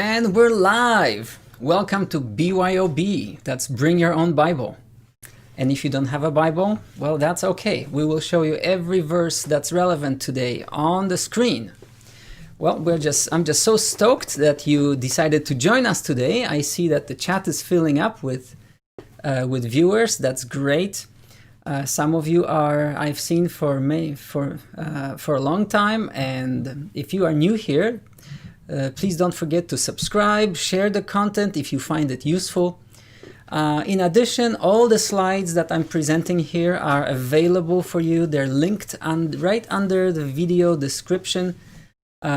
And we're live! Welcome to BYOB, that's Bring Your Own Bible. And if you don't have a Bible, well, that's okay. We will show you every verse that's relevant today on the screen. Well, I'm just so stoked that you decided to join us today. I see that the chat is filling up with viewers. That's great. Some of you I've seen for a long time, and if you are new here, please don't forget to subscribe, share the content if you find it useful. In addition, all the slides that I'm presenting here are available for you. They're linked right under the video description.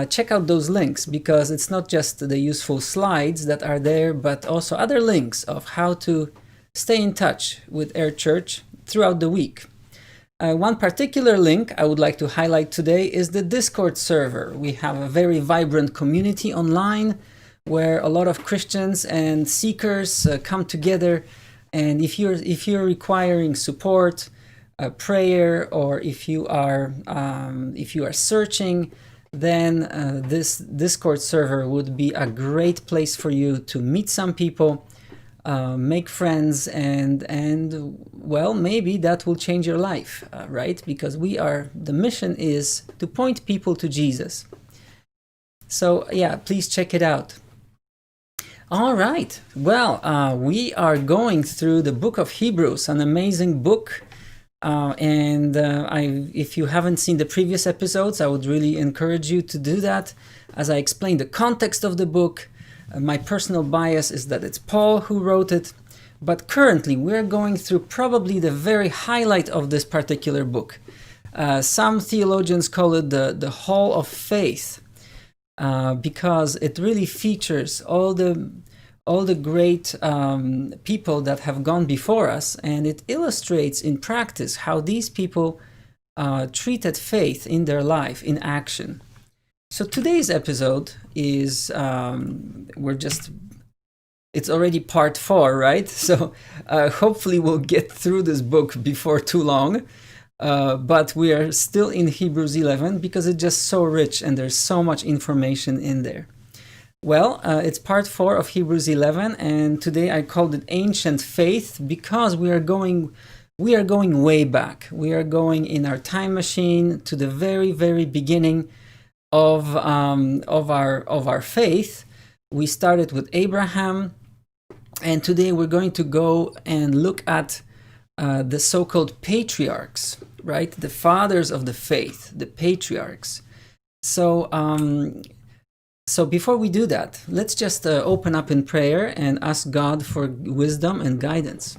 Check out those links, because it's not just the useful slides that are there, but also other links of how to stay in touch with Air Church throughout the week. One particular link I would like to highlight today is the Discord server. We have a very vibrant community online where a lot of Christians and seekers come together. And if you're requiring support, prayer, or if you are searching, then this Discord server would be a great place for you to meet some people, make friends, and well, maybe that will change your life, right? Because the mission is to point people to Jesus. So yeah, please check it out. All right, well, we are going through the book of Hebrews, an amazing book. If you haven't seen the previous episodes, I would really encourage you to do that, as I explain the context of the book. My personal bias is that it's Paul who wrote it, but currently we're going through probably the very highlight of this particular book. Some theologians call it the Hall of Faith, because it really features all the great people that have gone before us, and it illustrates in practice how these people treated faith in their life in action. So today's episode is, it's already part 4, right? So hopefully we'll get through this book before too long. But we are still in Hebrews 11 because it's just so rich and there's so much information in there. Well, it's part 4 of Hebrews 11, and today I called it Ancient Faith because we are going way back. We are going in our time machine to the very, very beginning of our faith. We started with Abraham, and today we're going to go and look at the so-called patriarchs, right? The fathers of the faith, the patriarchs. So before we do that, let's just open up in prayer and ask God for wisdom and guidance.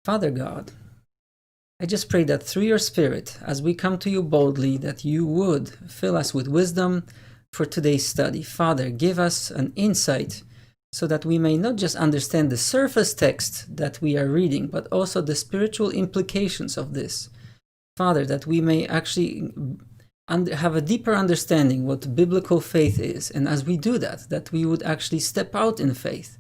Father God, I just pray that through your Spirit, as we come to you boldly, that you would fill us with wisdom for today's study. Father, give us an insight so that we may not just understand the surface text that we are reading, but also the spiritual implications of this. Father, that we may actually have a deeper understanding what biblical faith is. And as we do that we would actually step out in faith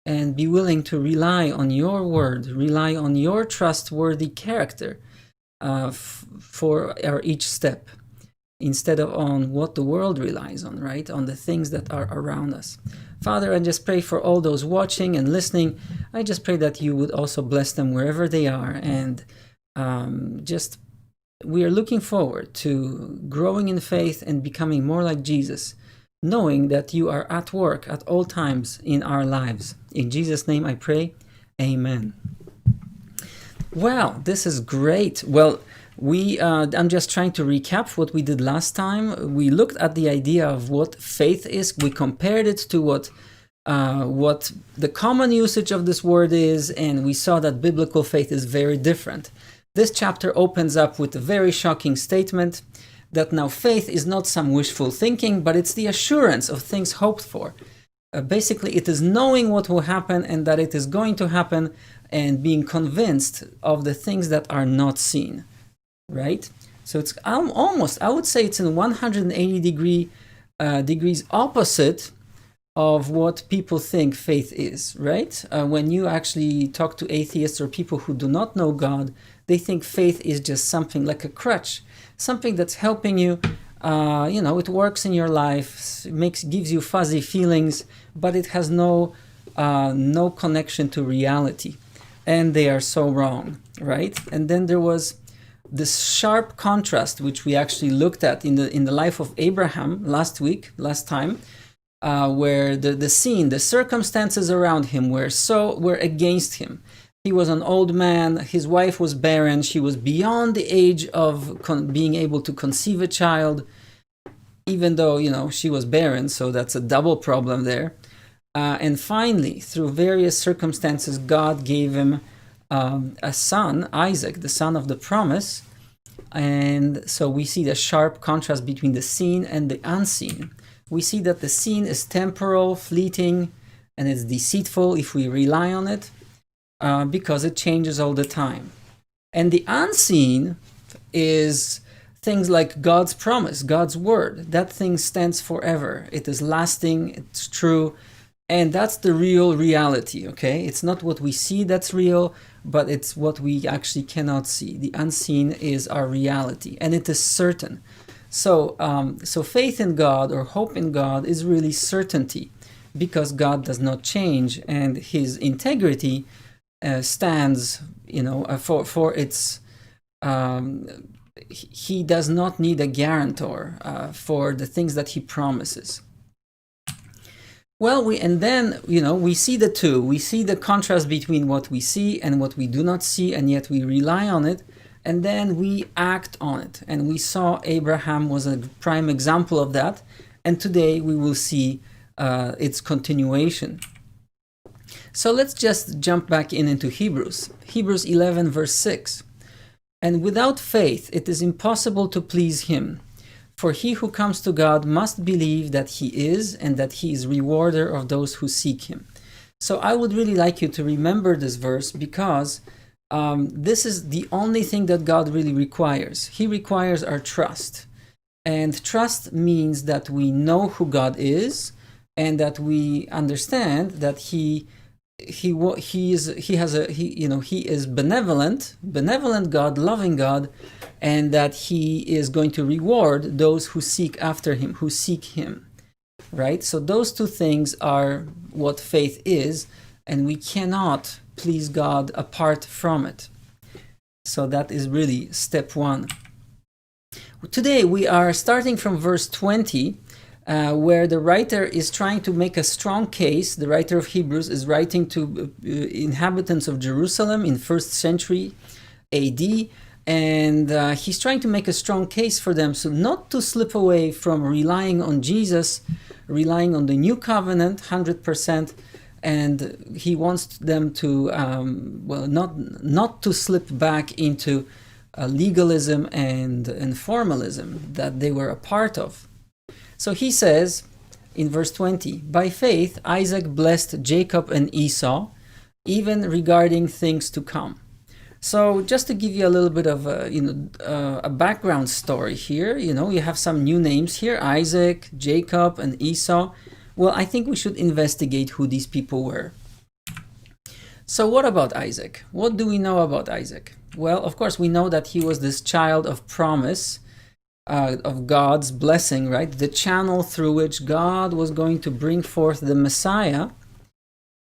and be willing to rely on your word, rely on your trustworthy character for each step, instead of on what the world relies on, right? On the things that are around us. Father, I just pray for all those watching and listening. I just pray that you would also bless them wherever they are. And we are looking forward to growing in faith and becoming more like Jesus, knowing that you are at work at all times in our lives. In Jesus' name I pray, amen. Well, this is great. Well, I'm just trying to recap what we did last time. We looked at the idea of what faith is. We compared it to what the common usage of this word is, and we saw that biblical faith is very different. This chapter opens up with a very shocking statement that now faith is not some wishful thinking, but it's the assurance of things hoped for. Basically, it is knowing what will happen and that it is going to happen, and being convinced of the things that are not seen, right? So it's almost, I would say it's in 180 degrees opposite of what people think faith is, right? When you actually talk to atheists or people who do not know God, they think faith is just something like a crutch, something that's helping you it works in your life, gives you fuzzy feelings, but it has no connection to reality. And they are so wrong, right? And then there was this sharp contrast, which we actually looked at in the life of Abraham last time, where the scene, the circumstances around him were against him. He was an old man, his wife was barren, she was beyond the age of being able to conceive a child, even though, she was barren, so that's a double problem there. And finally, through various circumstances, God gave him a son, Isaac, the son of the promise. And so we see the sharp contrast between the seen and the unseen. We see that the seen is temporal, fleeting, and it's deceitful if we rely on it, because it changes all the time. And the unseen is things like God's promise, God's word. That thing stands forever. It is lasting, it's true, and that's the real reality, okay? It's not what we see that's real, but it's what we actually cannot see. The unseen is our reality, and it is certain. So faith in God or hope in God is really certainty, because God does not change, and his integrity stands, for its... he does not need a guarantor for the things that he promises. Well, we see the two. We see the contrast between what we see and what we do not see, and yet we rely on it, and then we act on it. And we saw Abraham was a prime example of that, and today we will see its continuation. So let's just jump back into Hebrews. Hebrews 11, verse 6. And without faith it is impossible to please him. For he who comes to God must believe that he is, and that he is rewarder of those who seek him. So I would really like you to remember this verse, because this is the only thing that God really requires. He requires our trust. And trust means that we know who God is, and that we understand that he is benevolent God, loving God, and that he is going to reward those who seek after him, who seek him, right? So those two things are what faith is, and we cannot please God apart from it. So that is really step one. Today we are starting from verse 20, where the writer is trying to make a strong case. The writer of Hebrews is writing to inhabitants of Jerusalem in 1st century AD, and he's trying to make a strong case for them, so not to slip away from relying on Jesus, relying on the new covenant 100%, and he wants them to not to slip back into legalism and formalism that they were a part of. So he says in verse 20, by faith Isaac blessed Jacob and Esau, even regarding things to come. So just to give you a little bit of a background story here, you have some new names here, Isaac, Jacob, and Esau. Well, I think we should investigate who these people were. So what about Isaac? What do we know about Isaac? Well, of course, we know that he was this child of promise, of God's blessing, right? The channel through which God was going to bring forth the Messiah.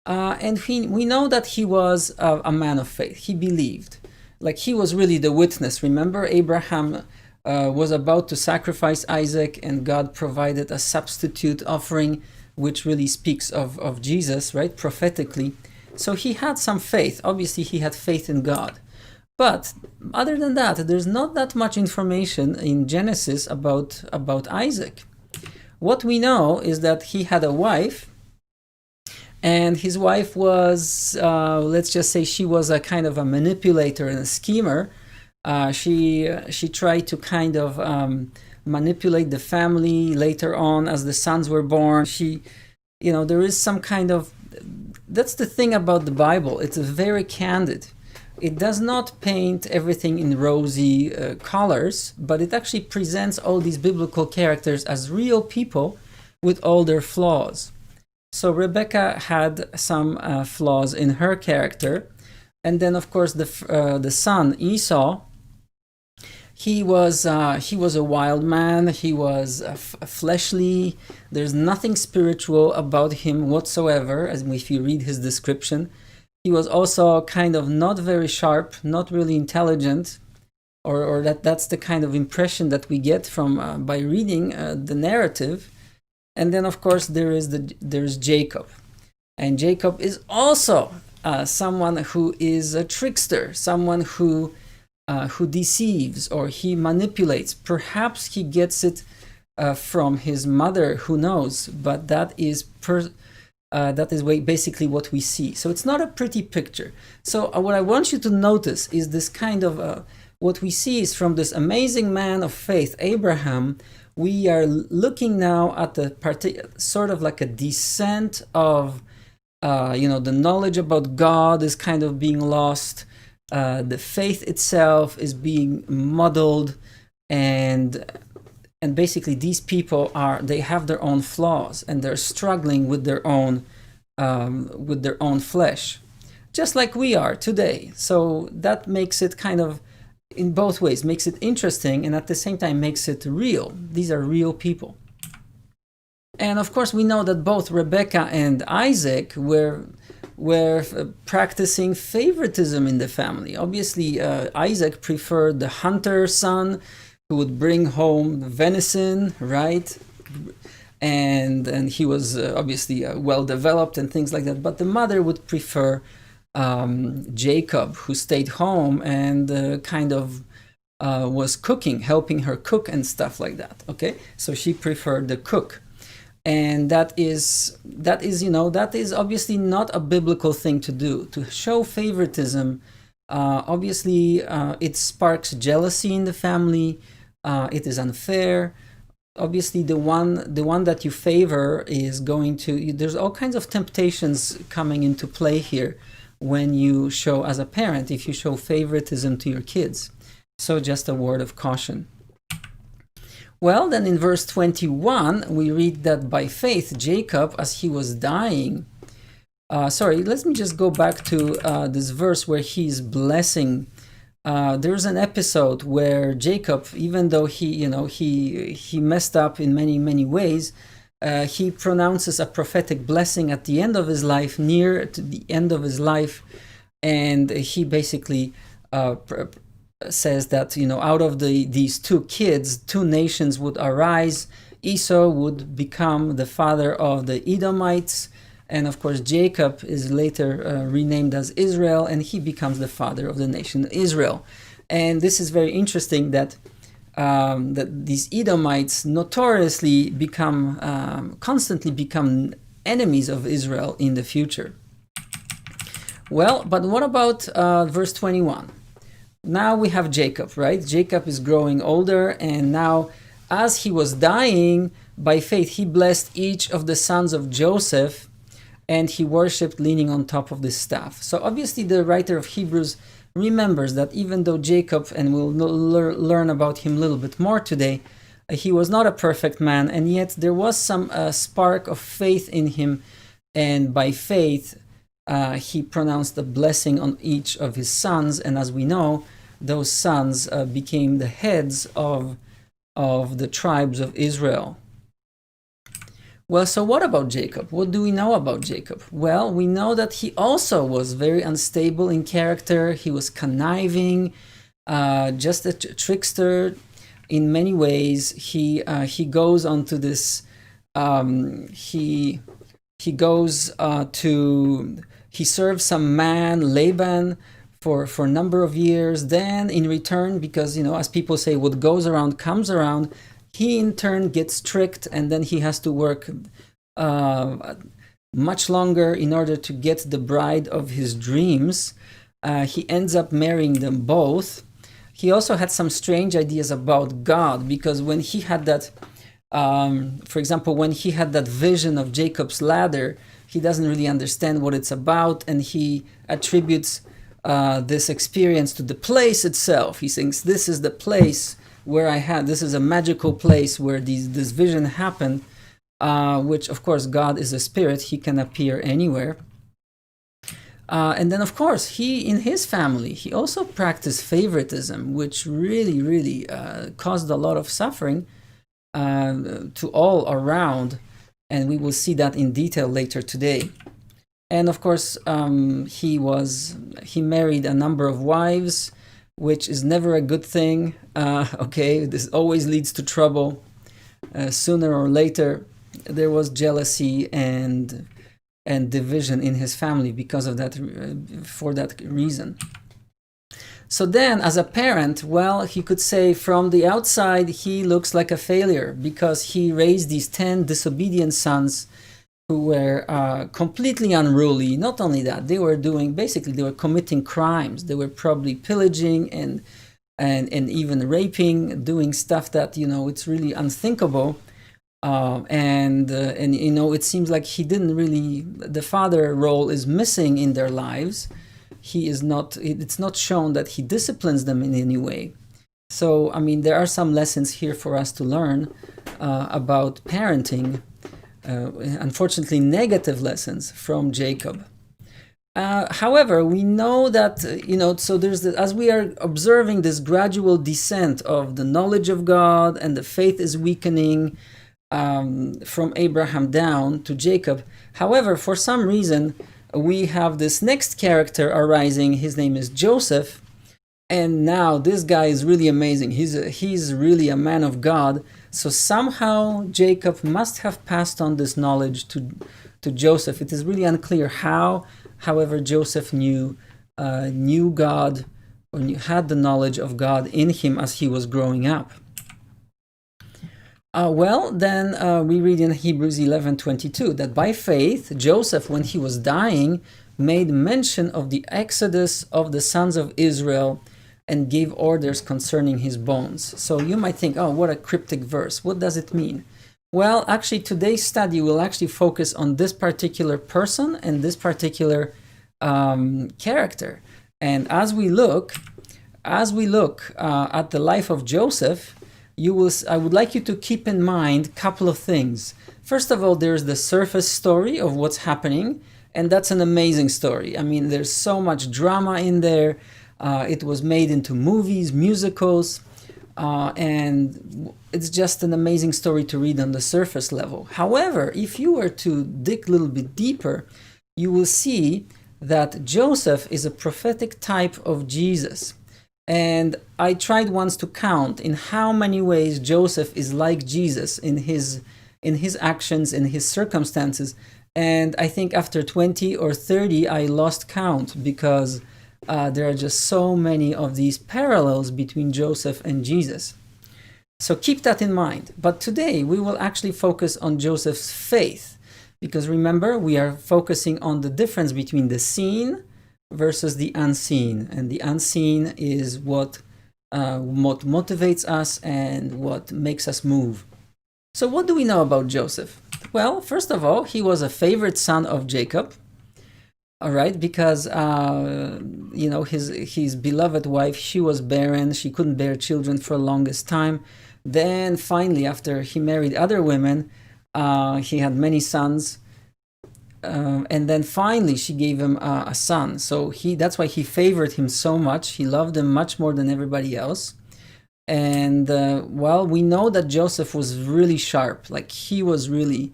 And we know that he was a man of faith. He believed. Like, he was really the witness. Remember, Abraham was about to sacrifice Isaac, and God provided a substitute offering, which really speaks of Jesus, right? Prophetically. So he had some faith. Obviously, he had faith in God. But other than that, there's not that much information in Genesis about Isaac. What we know is that he had a wife, and his wife was, let's just say, she was a kind of a manipulator and a schemer. She tried to kind of manipulate the family later on as the sons were born. There is some kind of, that's the thing about the Bible. It's very candid. It does not paint everything in rosy colors, but it actually presents all these biblical characters as real people with all their flaws. So Rebecca had some flaws in her character. And then, of course, the son, Esau, He was a wild man. He was fleshly. There's nothing spiritual about him whatsoever, as if you read his description. He was also kind of not very sharp, not really intelligent, or that's the kind of impression that we get from by reading the narrative. And then, of course, there's Jacob, and Jacob is also someone who is a trickster, someone who deceives, or he manipulates. Perhaps he gets it from his mother, who knows? But that is basically what we see. So it's not a pretty picture. So what I want you to notice is this kind of what we see is from this amazing man of faith, Abraham. We are looking now at the sort of like a descent of the knowledge about God is kind of being lost. The faith itself is being muddled, and basically these people they have their own flaws, and they're struggling with their own flesh, just like we are today. So that makes it kind of, in both ways, makes it interesting, and at the same time makes it real. These are real people. And of course we know that both Rebecca and Isaac were practicing favoritism in the family. Obviously, Isaac preferred the hunter son who would bring home venison, right? And he was obviously well developed and things like that. But the mother would prefer Jacob, who stayed home and kind of was cooking, helping her cook and stuff like that. Okay, so she preferred the cook. And that is obviously not a biblical thing to do. To show favoritism, obviously, it sparks jealousy in the family. It is unfair. Obviously, the one that you favor is going to. There's all kinds of temptations coming into play here when you show, as a parent, if you show favoritism to your kids. So just a word of caution. Well, then in verse 21, we read that by faith, Jacob, as he was dying, let me just go back to this verse where he's blessing. There's an episode where Jacob, even though he messed up in many, many ways, he pronounces a prophetic blessing at the end of his life, near to the end of his life, and he basically says that out of these two kids, two nations would arise. Esau would become the father of the Edomites, and of course Jacob is later renamed as Israel, and he becomes the father of the nation Israel. And this is very interesting that these Edomites notoriously constantly become enemies of Israel in the future. Well, but what about verse 21? Now we have Jacob, right? Jacob is growing older, and now as he was dying, by faith he blessed each of the sons of Joseph, and he worshipped leaning on top of the staff. So obviously the writer of Hebrews remembers that even though Jacob, and we'll learn about him a little bit more today, he was not a perfect man, and yet there was some spark of faith in him, and by faith he pronounced a blessing on each of his sons, and as we know, those sons became the heads of the tribes of Israel. Well, so what about Jacob? What do we know about Jacob? Well, we know that he also was very unstable in character. He was conniving, just a trickster in many ways. He goes onto this. He serves some man, Laban, for a number of years. Then in return, because as people say, what goes around comes around, he in turn gets tricked, and then he has to work much longer in order to get the bride of his dreams. He ends up marrying them both. He also had some strange ideas about God, because when he had that, for example, when he had that vision of Jacob's ladder, he doesn't really understand what it's about, and he attributes this experience to the place itself. He thinks this is the place where this is a magical place where this vision happened, which of course God is a spirit, he can appear anywhere. And then, of course, in his family, he also practiced favoritism, which really caused a lot of suffering to all around. And we will see that in detail later today. And of course, he married a number of wives, which is never a good thing. Okay, this always leads to trouble. Sooner or later, there was jealousy and division in his family because of that, for that reason. So then, as a parent, well, he could say from the outside, he looks like a failure because he raised these 10 disobedient sons who were completely unruly. Not only that, they were committing crimes. They were probably pillaging and even raping, doing stuff that, it's really unthinkable. And it seems like the father role is missing in their lives. It's not shown that he disciplines them in any way. So, there are some lessons here for us to learn about parenting. Unfortunately, negative lessons from Jacob. However, we know that, so as we are observing this gradual descent of the knowledge of God and the faith is weakening from Abraham down to Jacob. However, for some reason, we have this next character arising. His name is Joseph. And now this guy is really amazing. He's really a man of God. So somehow Jacob must have passed on this knowledge to Joseph. It is really unclear how. However, Joseph knew God, or had the knowledge of God in him as he was growing up. Then we read in Hebrews 11:22 that by faith Joseph, when he was dying, made mention of the exodus of the sons of Israel and gave orders concerning his bones. So you might think, oh, what a cryptic verse. What does it mean? Well, actually, today's study will actually focus on this particular person and this particular character. And as we look at the life of Joseph, I would like you to keep in mind a couple of things. First of all, there's the surface story of what's happening, and that's an amazing story. There's so much drama in there. It was made into movies, musicals, and it's just an amazing story to read on the surface level. However, if you were to dig a little bit deeper, you will see that Joseph is a prophetic type of Jesus. And I tried once to count in how many ways Joseph is like Jesus in his actions, in his circumstances. And I think after 20 or 30, I lost count because there are just so many of these parallels between Joseph and Jesus. So keep that in mind. But today we will actually focus on Joseph's faith. Because remember, we are focusing on the difference between the seen versus the unseen. And the unseen is what motivates us and what makes us move. So what do we know about Joseph? Well, first of all, he was a favorite son of Jacob. All right, because his beloved wife, she was barren. She couldn't bear children for the longest time. Then finally, after he married other women, he had many sons. And then finally, she gave him a son. So that's why he favored him so much. He loved him much more than everybody else. And we know that Joseph was really sharp. Like, he was really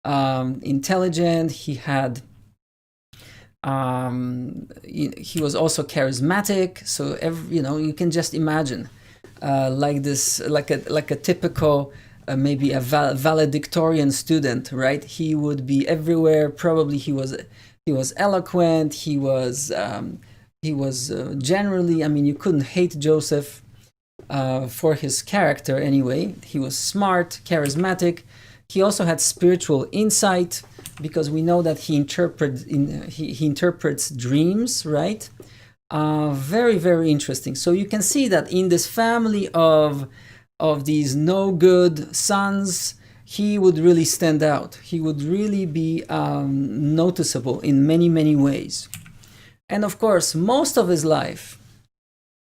intelligent. He had he was also charismatic. So you can just imagine like a typical maybe a valedictorian student, right? He would be everywhere. Probably he was eloquent. He was generally, you couldn't hate Joseph for his character anyway. He was smart, charismatic. He also had spiritual insight, because we know that he interprets dreams, right? Very, very interesting. So you can see that in this family of these no good sons, he would really stand out. He would really be noticeable in many, many ways. And of course, most of his life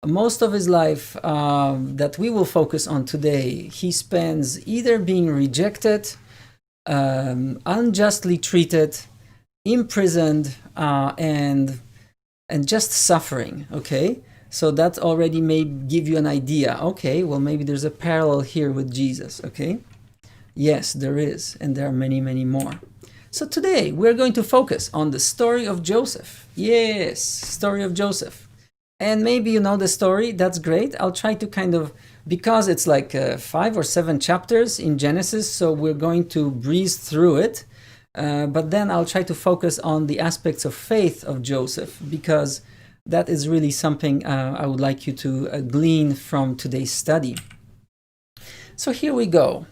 that we will focus on today, he spends either being rejected, unjustly treated, imprisoned, and and just suffering, okay? So that already may give you an idea. Okay, well, maybe there's a parallel here with Jesus, okay? Yes, there is, and there are many, many more. So today we're going to focus on the story of Joseph. Yes, story of Joseph. And maybe you know the story, that's great. I'll try to kind of, because it's like 5 or 7 chapters in Genesis, so we're going to breeze through it. But then I'll try to focus on the aspects of faith of Joseph, because that is really something I would like you to glean from today's study. So here we go.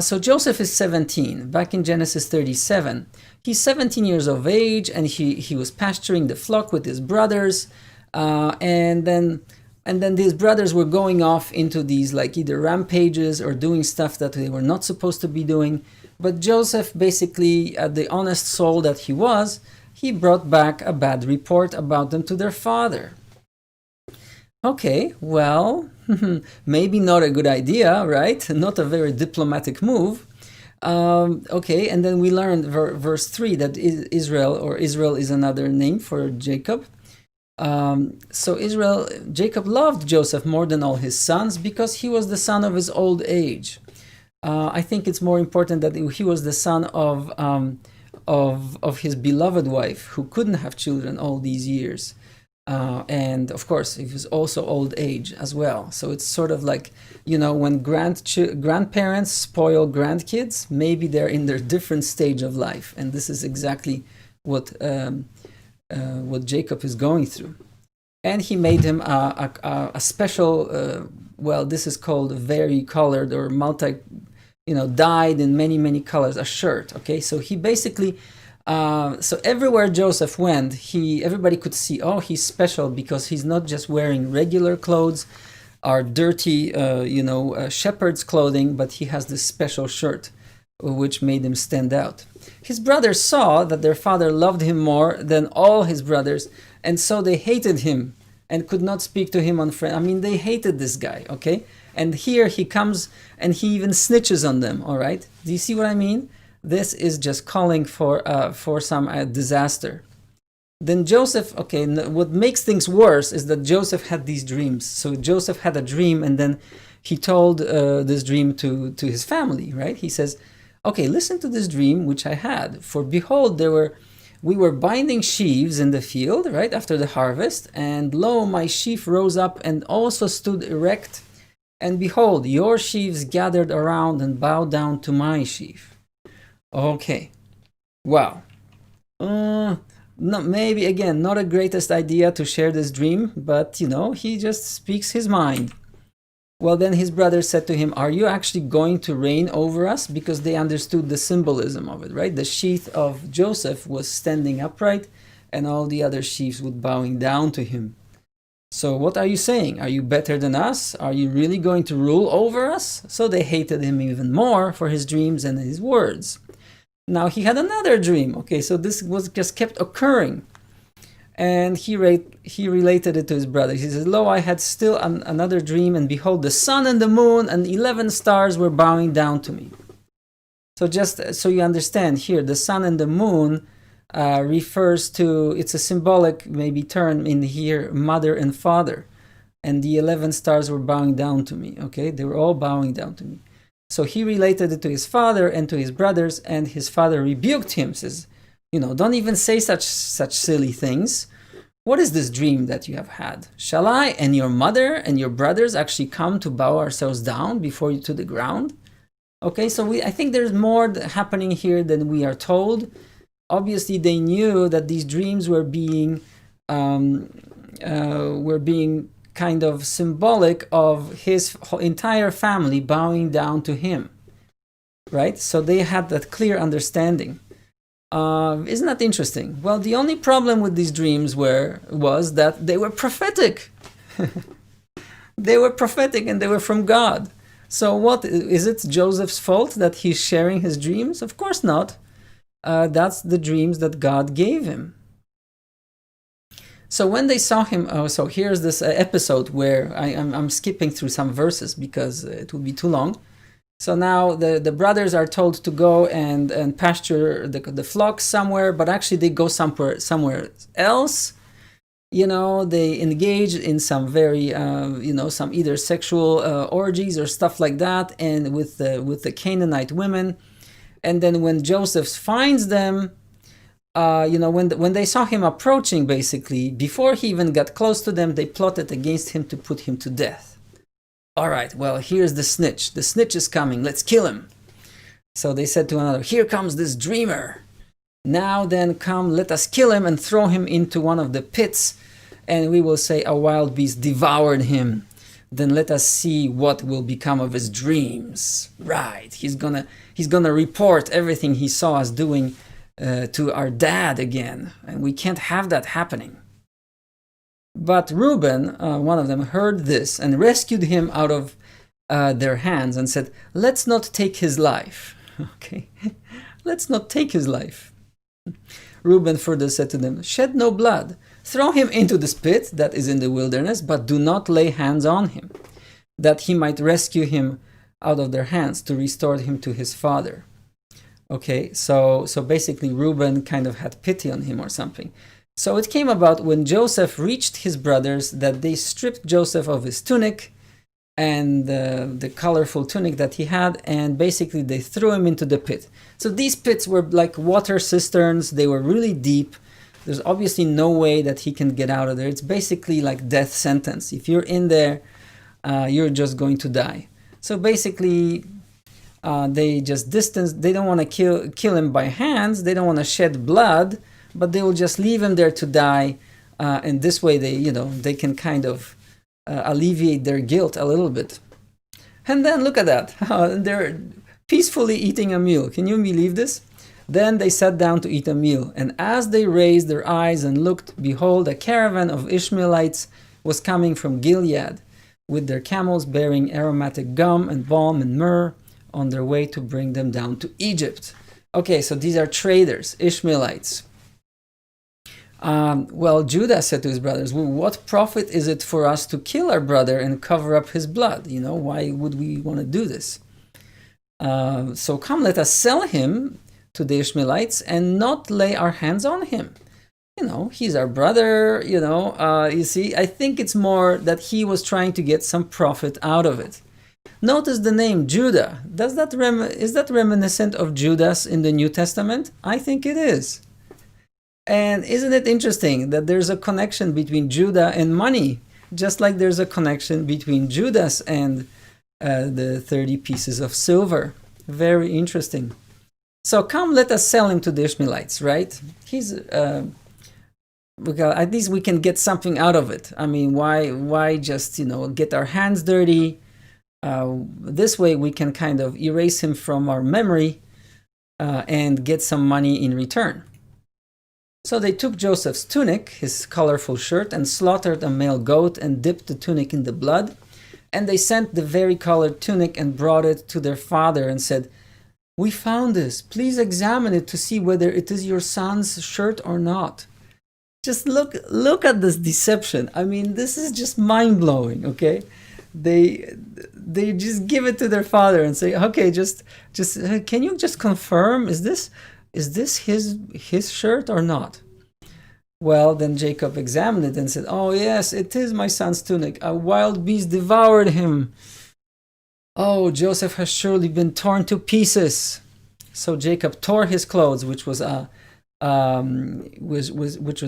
So Joseph is 17, back in Genesis 37. He's 17 years of age, and he was pasturing the flock with his brothers. And then these brothers were going off into these like either rampages or doing stuff that they were not supposed to be doing. But Joseph, basically, the honest soul that he was, he brought back a bad report about them to their father. Okay, well, maybe not a good idea, right? Not a very diplomatic move. Okay, and then we learned verse 3 that Israel is another name for Jacob. So Jacob loved Joseph more than all his sons because he was the son of his old age. I think it's more important that he was the son of his beloved wife, who couldn't have children all these years. And of course, he was also old age as well. So it's sort of like, you know, when grandparents spoil grandkids, maybe they're in their different stage of life. And this is exactly what Jacob is going through. And he made him a special, well, this is called vari-colored or dyed in many, many colors, a shirt. Okay, so he basically, so everywhere Joseph went, everybody could see, oh, he's special because he's not just wearing regular clothes or dirty, shepherd's clothing, but he has this special shirt, which made him stand out. His brothers saw that their father loved him more than all his brothers, and so they hated him and could not speak to him on friend. I mean, they hated this guy, okay? And here he comes and he even snitches on them, all right? Do you see what I mean? This is just calling for some disaster. Then Joseph, okay, what makes things worse is that Joseph had these dreams. So Joseph had a dream, and then he told this dream to his family, right? He says, okay, listen to this dream which I had. For behold, we were binding sheaves in the field, right, after the harvest, and lo, my sheaf rose up and also stood erect. And behold, your sheaves gathered around and bowed down to my sheaf. Okay, wow. Maybe, again, not a greatest idea to share this dream, but, he just speaks his mind. Well, then his brothers said to him, are you actually going to reign over us? Because they understood the symbolism of it, right? The sheath of Joseph was standing upright, and all the other sheaves would bowing down to him. So what are you saying? Are you better than us? Are you really going to rule over us? So they hated him even more for his dreams and his words. Now he had another dream. Okay, so this was just kept occurring. And he related it to his brothers. He says, lo, I had still another dream, and behold, the sun and the moon and 11 stars were bowing down to me. So just so you understand here, the sun and the moon refers to, it's a symbolic maybe term in here, mother and father. And the 11 stars were bowing down to me, okay? They were all bowing down to me. So he related it to his father and to his brothers, and his father rebuked him, says, don't even say such silly things. What is this dream that you have had? Shall I and your mother and your brothers actually come to bow ourselves down before you to the ground? Okay, so I think there's more happening here than we are told. Obviously, they knew that these dreams were being kind of symbolic of his entire family bowing down to him, right? So they had that clear understanding. Isn't that interesting? Well, the only problem with these dreams was that they were prophetic. They were prophetic and they were from God. So what, is it Joseph's fault that he's sharing his dreams? Of course not. That's the dreams that God gave him. So when they saw him, so here's this episode where I'm skipping through some verses because it would be too long. So now the brothers are told to go and pasture the flocks somewhere, but actually they go somewhere else. You know, they engaged in some very, you know, some either sexual orgies or stuff like that, and with the Canaanite women. And then when Joseph finds them, you know, when they saw him approaching, basically, before he even got close to them, they plotted against him to put him to death. All right, well, here's the snitch. The snitch is coming. Let's kill him. So they said to one another, here comes this dreamer. Now then, come, let us kill him and throw him into one of the pits, and we will say a wild beast devoured him. Then let us see what will become of his dreams. Right, he's gonna report everything he saw us doing to our dad again, and we can't have that happening. But Reuben, one of them, heard this and rescued him out of their hands and said, let's not take his life. Okay, let's not take his life. Reuben further said to them, shed no blood. Throw him into this pit that is in the wilderness, but do not lay hands on him, that he might rescue him out of their hands to restore him to his father. Okay, so basically Reuben kind of had pity on him or something. So it came about when Joseph reached his brothers that they stripped Joseph of his tunic and the colorful tunic that he had, and basically they threw him into the pit. So these pits were like water cisterns. They were really deep. There's obviously no way that he can get out of there. It's basically like death sentence. If you're in there, you're just going to die. So basically, they just distance. They don't want to kill him by hands. They don't want to shed blood, but they will just leave him there to die. And this way, they can kind of alleviate their guilt a little bit. And then look at that. They're peacefully eating a meal. Can you believe this? Then they sat down to eat a meal, and as they raised their eyes and looked, behold, a caravan of Ishmaelites was coming from Gilead, with their camels bearing aromatic gum and balm and myrrh, on their way to bring them down to Egypt. Okay, so these are traders, Ishmaelites. Well, Judah said to his brothers, well, what profit is it for us to kill our brother and cover up his blood? You know, why would we want to do this? So come, let us sell him to the Ishmaelites and not lay our hands on him. You know, he's our brother, you see, I think it's more that he was trying to get some profit out of it. Notice the name Judah. Is that reminiscent of Judas in the New Testament? I think it is. And isn't it interesting that there's a connection between Judah and money, just like there's a connection between Judas and the 30 pieces of silver. Very interesting. So come, let us sell him to the Ishmaelites, right? He's at least we can get something out of it. I mean, why just get our hands dirty? This way we can kind of erase him from our memory and get some money in return. So they took Joseph's tunic, his colorful shirt, and slaughtered a male goat and dipped the tunic in the blood. And they sent the varicolored tunic and brought it to their father and said, "We found this. Please examine it to see whether it is your son's shirt or not." Just look at this deception. I mean, this is just mind-blowing, okay? They just give it to their father and say, "Okay, just can you just confirm, is this his shirt or not?" Well, then Jacob examined it and said, "Oh yes, it is my son's tunic. A wild beast devoured him. Oh, Joseph has surely been torn to pieces." So Jacob tore his clothes, which was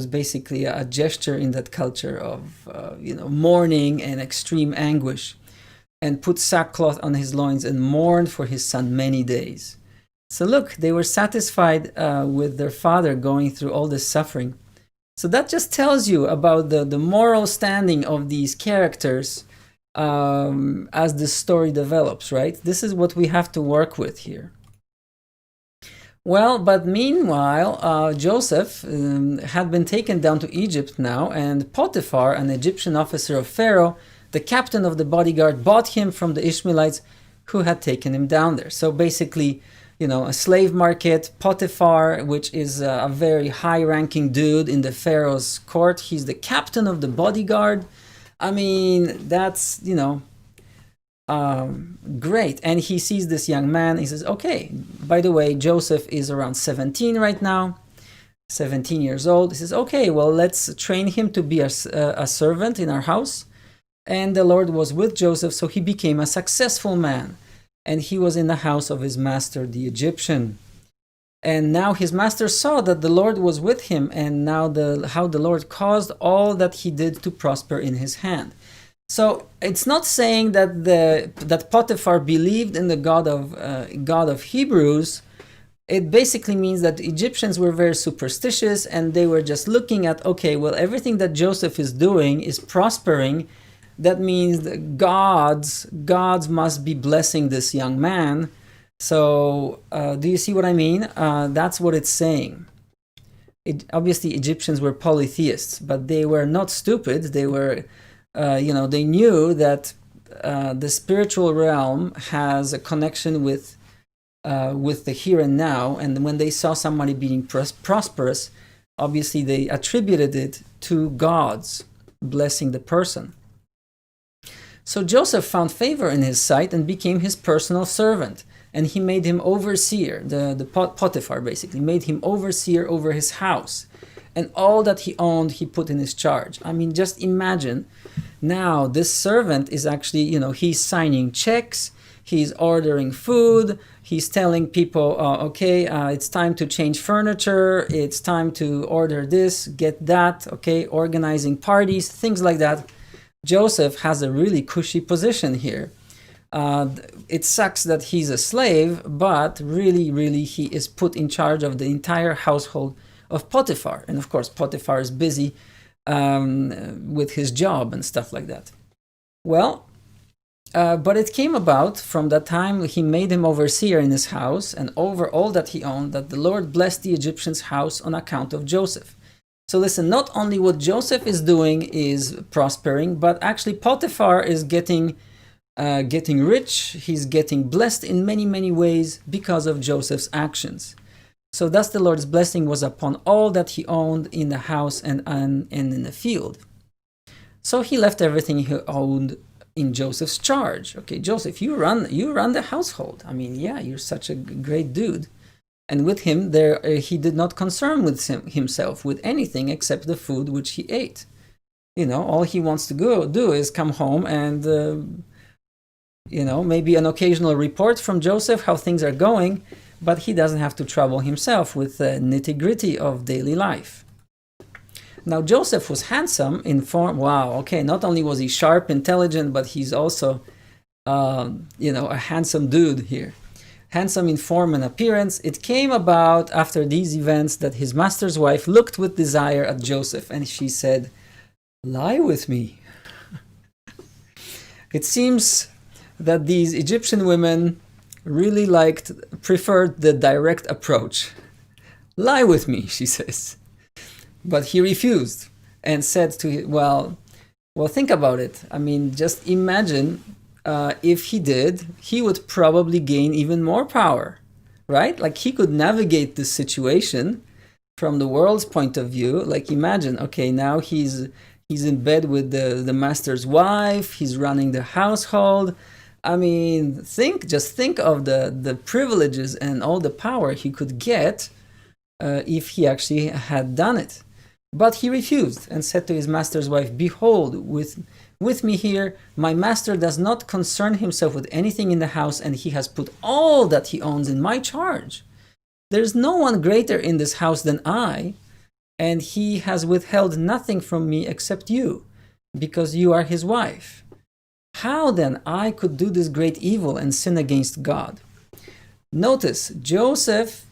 basically a gesture in that culture of mourning and extreme anguish, and put sackcloth on his loins and mourned for his son many days. So look, they were satisfied with their father going through all this suffering. So that just tells you about the moral standing of these characters as the story develops, right? This is what we have to work with here. Well, but meanwhile, Joseph had been taken down to Egypt now, and Potiphar, an Egyptian officer of Pharaoh, the captain of the bodyguard, bought him from the Ishmaelites who had taken him down there. So basically, a slave market. Potiphar, which is a very high-ranking dude in the Pharaoh's court. He's the captain of the bodyguard. I mean, that's, great. And he sees this young man. He says, "Okay, by the way, Joseph is around 17 right now. 17 years old. He says, okay, well, let's train him to be a servant in our house. And the Lord was with Joseph, so he became a successful man. And he was in the house of his master, the Egyptian. And now his master saw that the Lord was with him, and now how the Lord caused all that he did to prosper in his hand. So it's not saying that that Potiphar believed in the God of Hebrews. It basically means that Egyptians were very superstitious, and they were just looking at, okay, well, everything that Joseph is doing is prospering. That means that gods must be blessing this young man. So do you see what I mean? That's what it's saying. Obviously, Egyptians were polytheists, but they were not stupid. They were, they knew that the spiritual realm has a connection with the here and now. And when they saw somebody being prosperous, obviously they attributed it to gods blessing the person. So Joseph found favor in his sight and became his personal servant. And he made him overseer, the Potiphar basically, made him overseer over his house. And all that he owned, he put in his charge. I mean, just imagine, now this servant is actually, he's signing checks, he's ordering food, he's telling people, okay, it's time to change furniture, it's time to order this, get that, okay, organizing parties, things like that. Joseph has a really cushy position here. It sucks that he's a slave, but really he is put in charge of the entire household of Potiphar. And of course, Potiphar is busy with his job and stuff like that. Well, but it came about from that time he made him overseer in his house and over all that he owned, that the Lord blessed the Egyptian's house on account of Joseph. So listen, not only what Joseph is doing is prospering, but actually Potiphar is getting rich. He's getting blessed in many ways because of Joseph's actions. So thus the Lord's blessing was upon all that he owned in the house and in the field. So he left everything he owned in Joseph's charge. Okay, Joseph, you run the household. I mean, yeah, you're such a great dude. And with him, he did not concern with himself with anything except the food which he ate. All he wants to do is come home and, maybe an occasional report from Joseph how things are going, but he doesn't have to trouble himself with the nitty-gritty of daily life. Now, Joseph was handsome in form. Wow, okay, not only was he sharp, intelligent, but he's also, a handsome dude here. Handsome in form and appearance. It came about after these events that his master's wife looked with desire at Joseph, and she said, "Lie with me." It seems that these Egyptian women really preferred the direct approach. "Lie with me," she says. But he refused and said to him, well, think about it. I mean, just imagine if he did, he would probably gain even more power, right? Like he could navigate this situation from the world's point of view. Like imagine, okay, now he's in bed with the master's wife, he's running the household. I mean, just think of the privileges and all the power he could get if he actually had done it. But he refused and said to his master's wife, "Behold, with me here, my master does not concern himself with anything in the house, and he has put all that he owns in my charge. There's no one greater in this house than I, and he has withheld nothing from me except you, because you are his wife. How then I could do this great evil and sin against God?" Notice, Joseph,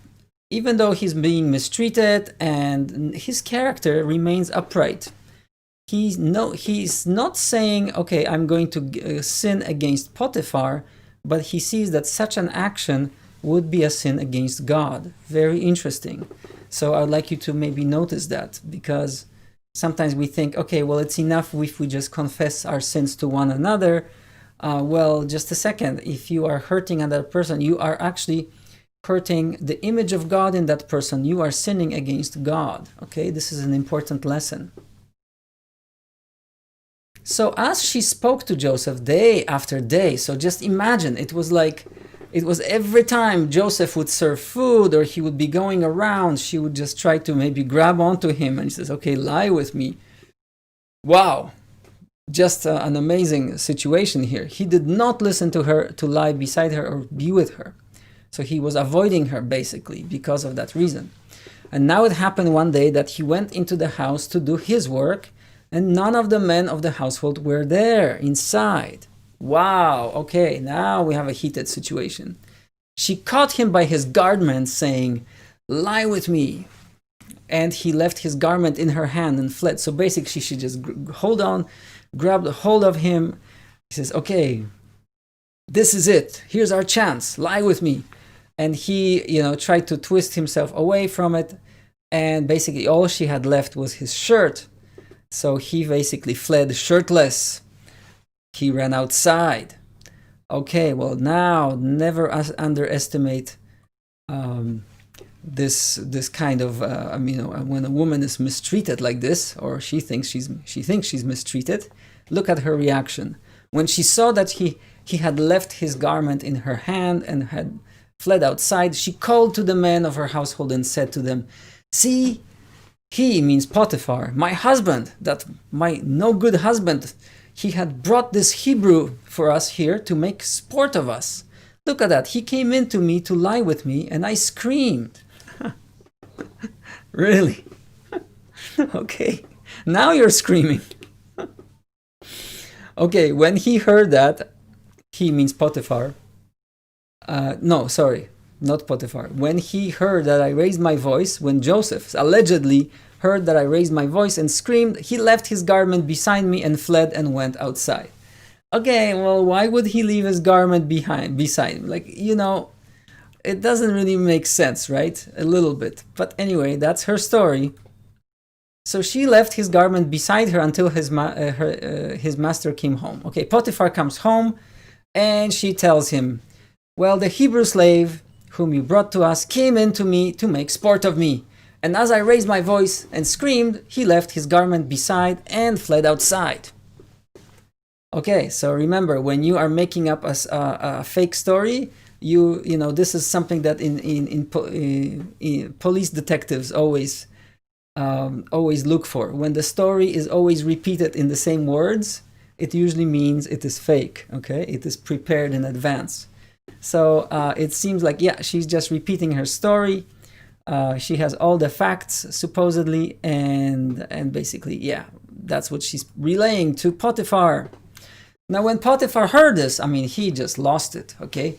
even though he's being mistreated and his character remains upright, he's not saying, okay, I'm going to sin against Potiphar, but he sees that such an action would be a sin against God. Very interesting. So I'd like you to maybe notice that, because sometimes we think, okay, well, it's enough if we just confess our sins to one another. Well, just a second. If you are hurting another person, you are actually hurting the image of God in that person. You are sinning against God. Okay, this is an important lesson. So as she spoke to Joseph day after day, so just imagine, it was like It was every time Joseph would serve food or he would be going around, she would just try to maybe grab onto him and she says, okay, lie with me. Wow, just an amazing situation here. He did not listen to her to lie beside her or be with her. So he was avoiding her basically because of that reason. And now it happened one day that he went into the house to do his work and none of the men of the household were there inside. Wow, okay, now we have a heated situation. She caught him by his garment, saying, lie with me. And he left his garment in her hand and fled. So basically, she just grabbed a hold of him. He says, okay, this is it. Here's our chance. Lie with me. And he, tried to twist himself away from it. And basically, all she had left was his shirt. So he basically fled shirtless. He ran outside. Okay, well now, never underestimate this kind of when a woman is mistreated like this, or she thinks she's mistreated. Look at her reaction when she saw that he had left his garment in her hand and had fled outside. She called to the men of her household and said to them, "See, he," means Potiphar, "my husband, that my no good husband, he had brought this Hebrew for us here to make sport of us. Look at that. He came in to me to lie with me, and I screamed." Really? Okay. Now you're screaming. Okay, when he heard that, he means Potiphar. Not Potiphar. When he heard that I raised my voice, when Joseph allegedly heard that I raised my voice and screamed, he left his garment beside me and fled and went outside. Okay, well, why would he leave his garment beside him? It doesn't really make sense, right? A little bit. But anyway, that's her story. So she left his garment beside her until his master came home. Okay, Potiphar comes home and she tells him, well, the Hebrew slave whom you brought to us came in to me to make sport of me. And as I raised my voice and screamed, he left his garment beside and fled outside. Okay, so remember, when you are making up a fake story, this is something that in police detectives always look for. When the story is always repeated in the same words, it usually means it is fake. Okay, it is prepared in advance. So it seems like, yeah, she's just repeating her story. She has all the facts supposedly, and basically, yeah, that's what she's relaying to Potiphar. Now, when Potiphar heard this, he just lost it. Okay,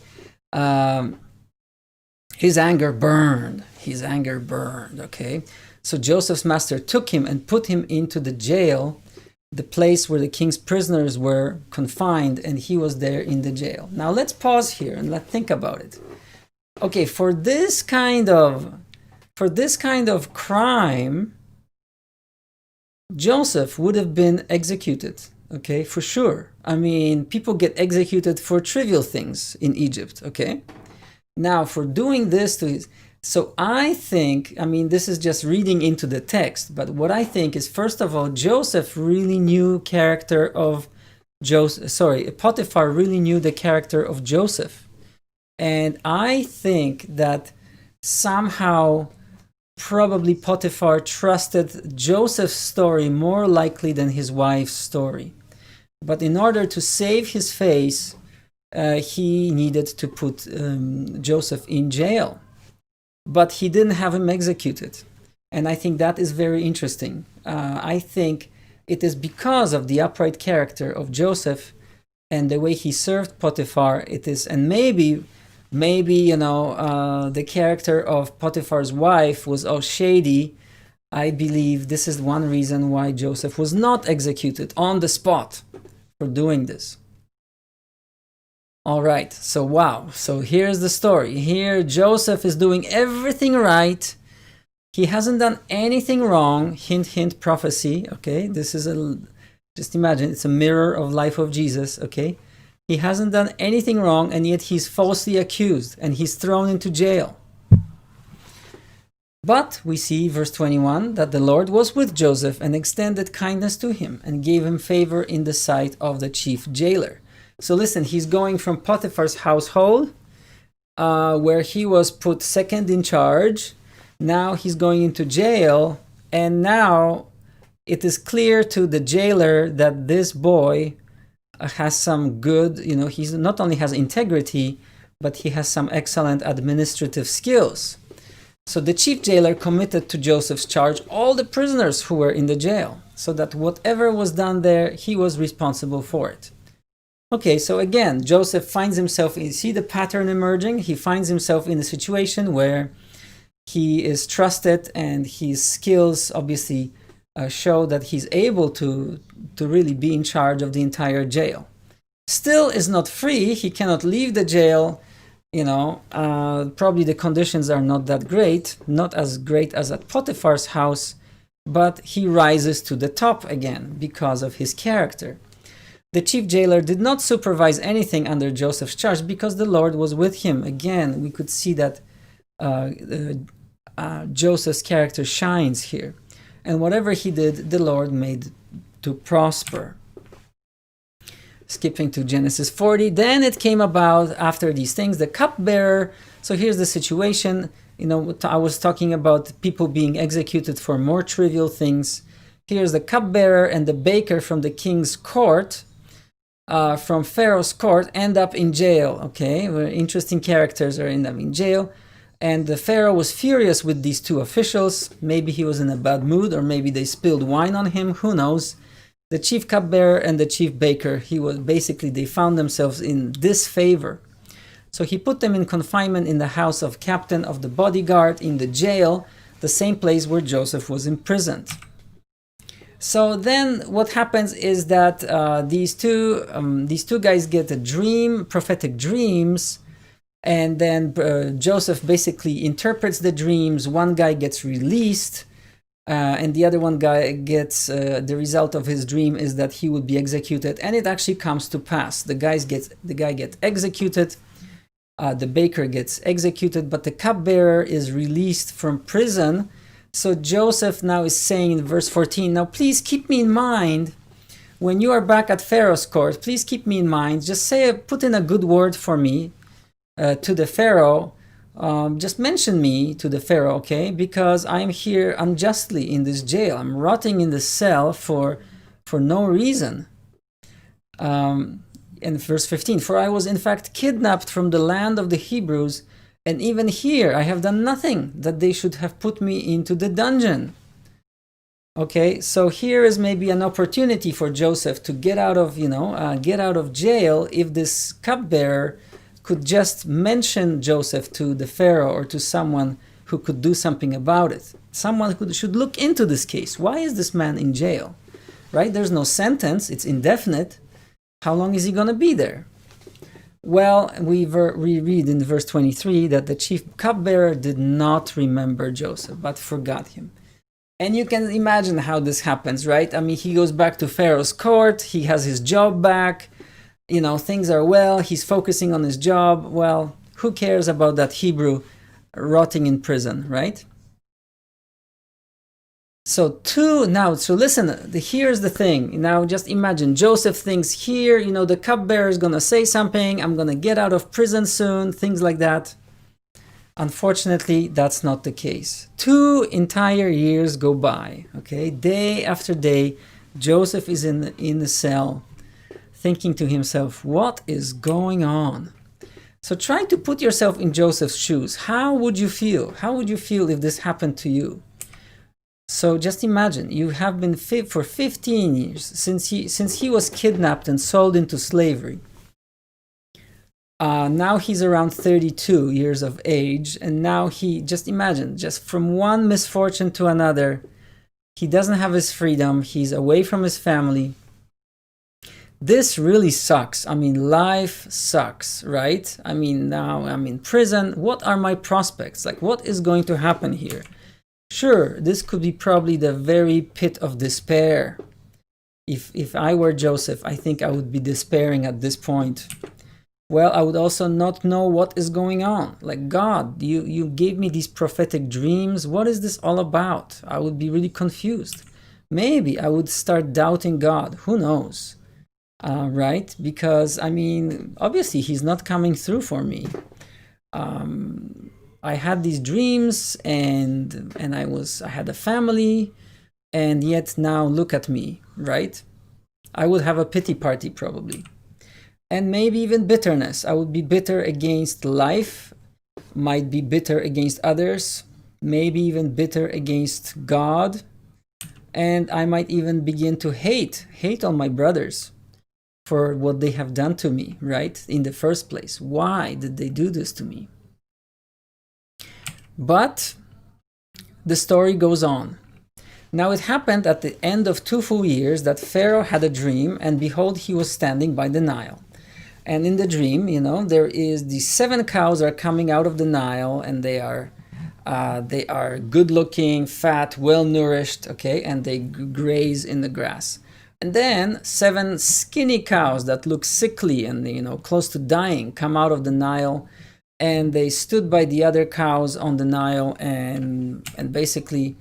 his anger burned. Okay, so Joseph's master took him and put him into the jail, the place where the king's prisoners were confined, and he was there in the jail. Now let's pause here and let's think about it. Okay, for this kind of crime, Joseph would have been executed. Okay, for sure. People get executed for trivial things in Egypt. Okay, now for doing this to his. So I think, this is just reading into the text, but what I think is, first of all, Joseph really knew Potiphar really knew the character of Joseph. And I think that somehow, probably Potiphar trusted Joseph's story more likely than his wife's story. But in order to save his face, he needed to put Joseph in jail. But he didn't have him executed. And I think that is very interesting. I think it is because of the upright character of Joseph and the way he served Potiphar. It is, and maybe the character of Potiphar's wife was all shady. I believe this is one reason why Joseph was not executed on the spot for doing this. All right, so wow. So here's the story. Here, Joseph is doing everything right. He hasn't done anything wrong. Hint, hint, prophecy. Okay, this is just imagine, it's a mirror of life of Jesus. Okay, he hasn't done anything wrong, and yet he's falsely accused, and he's thrown into jail. But we see, verse 21, that the Lord was with Joseph and extended kindness to him and gave him favor in the sight of the chief jailer. So listen, he's going from Potiphar's household, where he was put second in charge. Now he's going into jail, and now it is clear to the jailer that this boy has some good, he's not only has integrity, but he has some excellent administrative skills. So the chief jailer committed to Joseph's charge all the prisoners who were in the jail, so that whatever was done there, he was responsible for it. Okay, so again, Joseph finds himself, you see the pattern emerging? He finds himself in a situation where he is trusted, and his skills obviously show that he's able to really be in charge of the entire jail. Still is not free. He cannot leave the jail. Probably the conditions are not that great, not as great as at Potiphar's house, but he rises to the top again because of his character. The chief jailer did not supervise anything under Joseph's charge because the Lord was with him. Again, we could see that Joseph's character shines here. And whatever he did, the Lord made to prosper. Skipping to Genesis 40. Then it came about after these things, the cupbearer. So here's the situation. I was talking about people being executed for more trivial things. Here's the cupbearer and the baker from the king's court, from Pharaoh's court, end up in jail. Okay, interesting characters are end up in jail. And the Pharaoh was furious with these two officials. Maybe he was in a bad mood, or maybe they spilled wine on him. Who knows? The chief cupbearer and the chief baker, they found themselves in disfavor. So he put them in confinement in the house of captain of the bodyguard in the jail, the same place where Joseph was imprisoned. So then what happens is that these two guys get a dream, prophetic dreams. And then Joseph basically interprets the dreams. One guy gets released, and the other one guy gets, the result of his dream is that he would be executed. And it actually comes to pass. The guy gets executed, the baker gets executed, but the cupbearer is released from prison. So Joseph now is saying in verse 14, now please keep me in mind when you are back at Pharaoh's court. Please keep me in mind. Just put in a good word for me. To the Pharaoh, just mention me to the Pharaoh, okay? Because I'm here unjustly in this jail. I'm rotting in the cell for no reason. And verse 15, for I was in fact kidnapped from the land of the Hebrews, and even here I have done nothing that they should have put me into the dungeon. Okay, so here is maybe an opportunity for Joseph to get out of jail if this cupbearer could just mention Joseph to the Pharaoh or to someone who could do something about it. Someone who should look into this case. Why is this man in jail? Right? There's no sentence. It's indefinite. How long is he going to be there? Well, we read in verse 23 that the chief cupbearer did not remember Joseph, but forgot him. And you can imagine how this happens, right? I mean, he goes back to Pharaoh's court. He has his job back. Things are well, he's focusing on his job. Well, who cares about that Hebrew rotting in prison, right? So listen, here's the thing. Now just imagine, Joseph thinks here, the cupbearer is going to say something, I'm going to get out of prison soon, things like that. Unfortunately, that's not the case. 2 entire years go by, okay? Day after day, Joseph is in the cell, thinking to himself, what is going on? So try to put yourself in Joseph's shoes. How would you feel? How would you feel if this happened to you? So just imagine, you have been for 15 years since he was kidnapped and sold into slavery. Now he's around 32 years of age, and now just imagine, just from one misfortune to another, he doesn't have his freedom, he's away from his family. This really sucks. I mean, life sucks, right? I mean, now I'm in prison. What are my prospects? Like, what is going to happen here? Sure, this could be probably the very pit of despair. If I were Joseph, I think I would be despairing at this point. Well, I would also not know what is going on. Like, God, you gave me these prophetic dreams. What is this all about? I would be really confused. Maybe I would start doubting God. Who knows? Right? Because, I mean, obviously he's not coming through for me. I had these dreams, and I had a family, and yet now look at me, right? I would have a pity party probably. And maybe even bitterness. I would be bitter against life, might be bitter against others, maybe even bitter against God. And I might even begin to hate on my brothers for what they have done to me, right? In the first place. Why did they do this to me? But the story goes on. Now it happened at the end of 2 full years that Pharaoh had a dream, and behold, he was standing by the Nile. And in the dream, there is these 7 cows are coming out of the Nile, and they are good looking, fat, well nourished, okay, and they graze in the grass. And then 7 skinny cows that look sickly and close to dying come out of the Nile, and they stood by the other cows on the Nile, and basically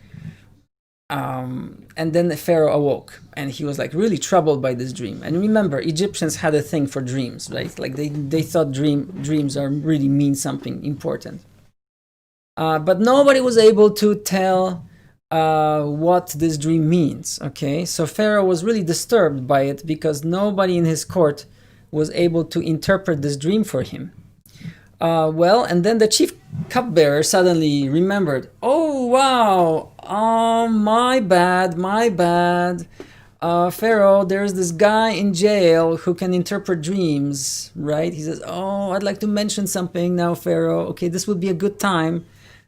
and then the Pharaoh awoke, and he was like really troubled by this dream. And remember, Egyptians had a thing for dreams, right? Like they thought dreams are really mean something important. But nobody was able to tell what this dream means, okay? So Pharaoh was really disturbed by it because nobody in his court was able to interpret this dream for him. And then the chief cupbearer suddenly remembered, oh, wow, my bad. Pharaoh, there's this guy in jail who can interpret dreams, right? He says, oh, I'd like to mention something now, Pharaoh. Okay, this would be a good time.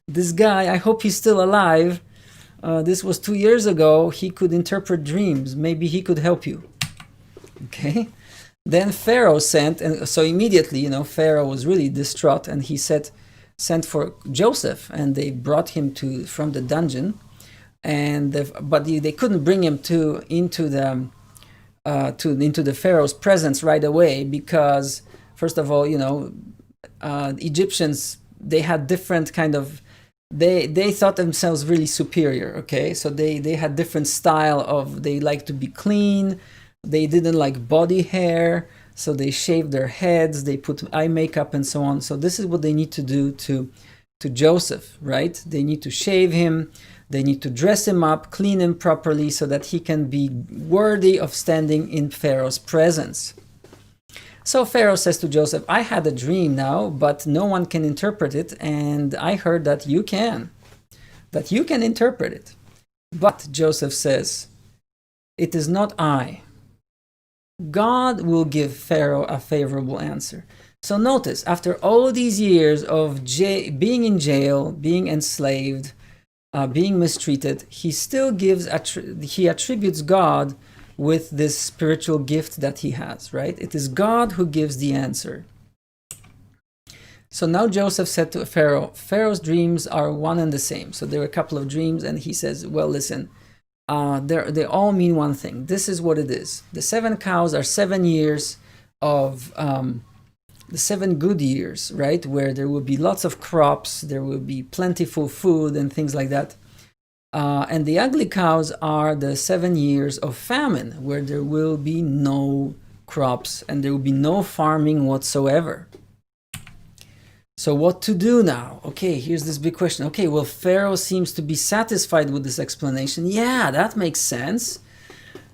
This guy, I hope he's still alive. This was 2 years ago. He could interpret dreams. Maybe he could help you. Okay? Then Pharaoh sent, and so immediately, Pharaoh was really distraught, and he sent for Joseph, and they brought him from the dungeon, but they couldn't bring him into the Pharaoh's presence right away because, first of all, Egyptians, they had different kind of, they thought themselves really superior. Okay, so they had different style of, they like to be clean. They didn't like body hair, so they shaved their heads, they put eye makeup and so on. So this is what they need to do to Joseph, right? They need to shave him, they need to dress him up, clean him properly so that he can be worthy of standing in Pharaoh's presence. So Pharaoh says to Joseph, I had a dream now, but no one can interpret it, and I heard that you can interpret it. But Joseph says, it is not I. God will give Pharaoh a favorable answer. So notice, after all these years of being in jail, being enslaved, being mistreated, he still he attributes God with this spiritual gift that he has, right? It is God who gives the answer. So now Joseph said to Pharaoh, Pharaoh's dreams are one and the same. So there are a couple of dreams, and he says, well, listen, they all mean one thing. This is what it is. The 7 cows are 7 years of the 7 good years, right? Where there will be lots of crops, there will be plentiful food and things like that. And the ugly cows are the 7 years of famine, where there will be no crops and there will be no farming whatsoever. So what to do now? Okay, here's this big question. Okay, well, Pharaoh seems to be satisfied with this explanation. Yeah, that makes sense.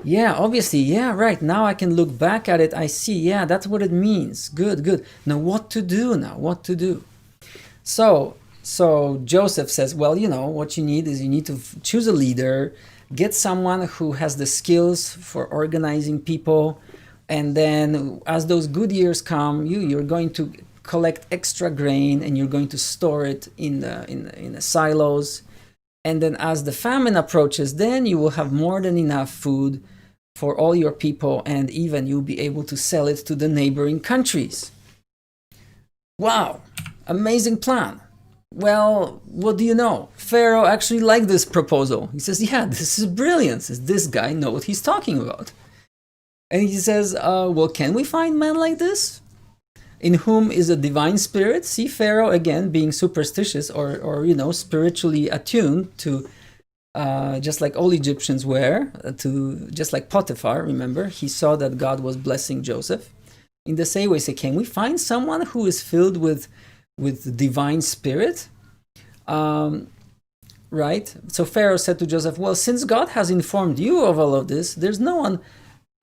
Yeah, obviously, yeah, right. Now I can look back at it. I see, yeah, that's what it means. Good. Now what to do now? What to do? So Joseph says, well, what you need is you need to choose a leader, get someone who has the skills for organizing people, and then as those good years come, you're going to collect extra grain and you're going to store it in the silos. And then as the famine approaches, then you will have more than enough food for all your people, and even you'll be able to sell it to the neighboring countries. Wow, amazing plan. Well, what do you know? Pharaoh actually liked this proposal. He says, yeah, this is brilliant. This guy knows what he's talking about. And he says, well, can we find men like this? In whom is a divine spirit? See, Pharaoh, again, being superstitious or spiritually attuned to, just like all Egyptians were, just like Potiphar, remember, he saw that God was blessing Joseph. In the same way, say, can we find someone who is filled with with the divine spirit. Right? So Pharaoh said to Joseph, well, since God has informed you of all of this, there's no one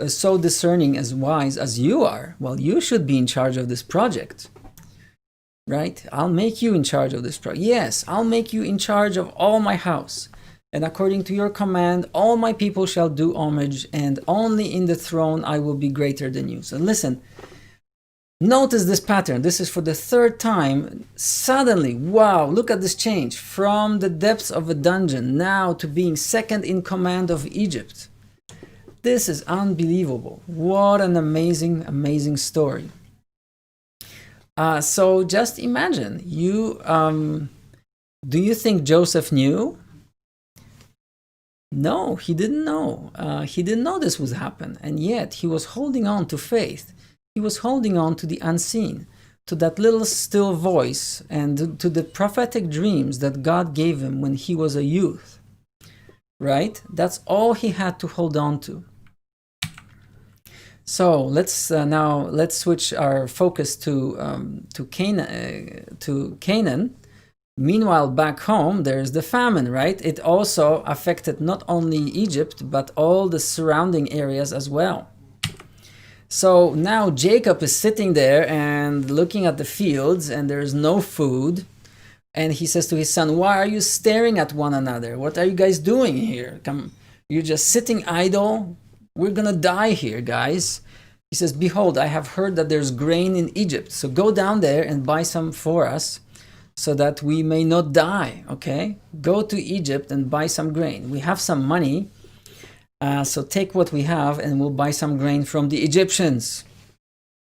so discerning as wise as you are. Well, you should be in charge of this project. Right? I'll make you in charge of this project. Yes, I'll make you in charge of all my house. And according to your command, all my people shall do homage, and only in the throne I will be greater than you. So listen, notice this pattern. This is for the third time. Suddenly, wow, look at this change. From the depths of a dungeon now to being second in command of Egypt. This is unbelievable. What an amazing, amazing story. So just imagine, do you think Joseph knew? No, he didn't know. He didn't know this would happen. And yet he was holding on to faith. He was holding on to the unseen, to that little still voice, and to the prophetic dreams that God gave him when he was a youth. Right? That's all he had to hold on to. So let's switch our focus to Canaan. Meanwhile, back home, there's the famine, right? It also affected not only Egypt, but all the surrounding areas as well. So now Jacob is sitting there and looking at the fields, and there's no food. And he says to his son, why are you staring at one another? What are you guys doing here? You're just sitting idle. We're going to die here, guys. He says, behold, I have heard that there's grain in Egypt. So go down there and buy some for us, so that we may not die, okay? Go to Egypt and buy some grain. We have some money, so take what we have and we'll buy some grain from the Egyptians.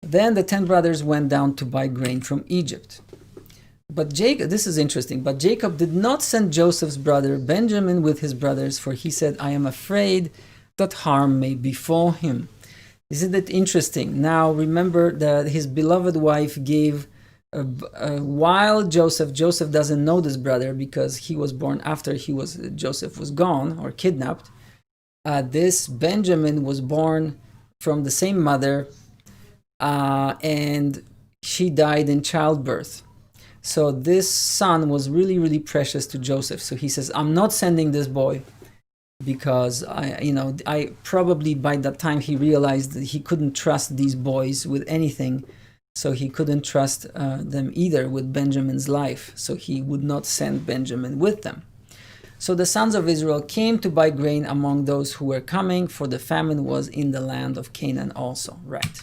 Then the 10 brothers went down to buy grain from Egypt. But Jacob, this is interesting, but Jacob did not send Joseph's brother Benjamin with his brothers, for he said, I am afraid that harm may befall him. Isn't it interesting? Now remember that his beloved wife gave while Joseph doesn't know this brother because he was born after Joseph was gone or kidnapped. This Benjamin was born from the same mother, and she died in childbirth. So this son was really, really precious to Joseph. So he says, I'm not sending this boy because I probably by that time he realized that he couldn't trust these boys with anything. So he couldn't trust them either with Benjamin's life. So he would not send Benjamin with them. So the sons of Israel came to buy grain among those who were coming, for the famine was in the land of Canaan also. Right.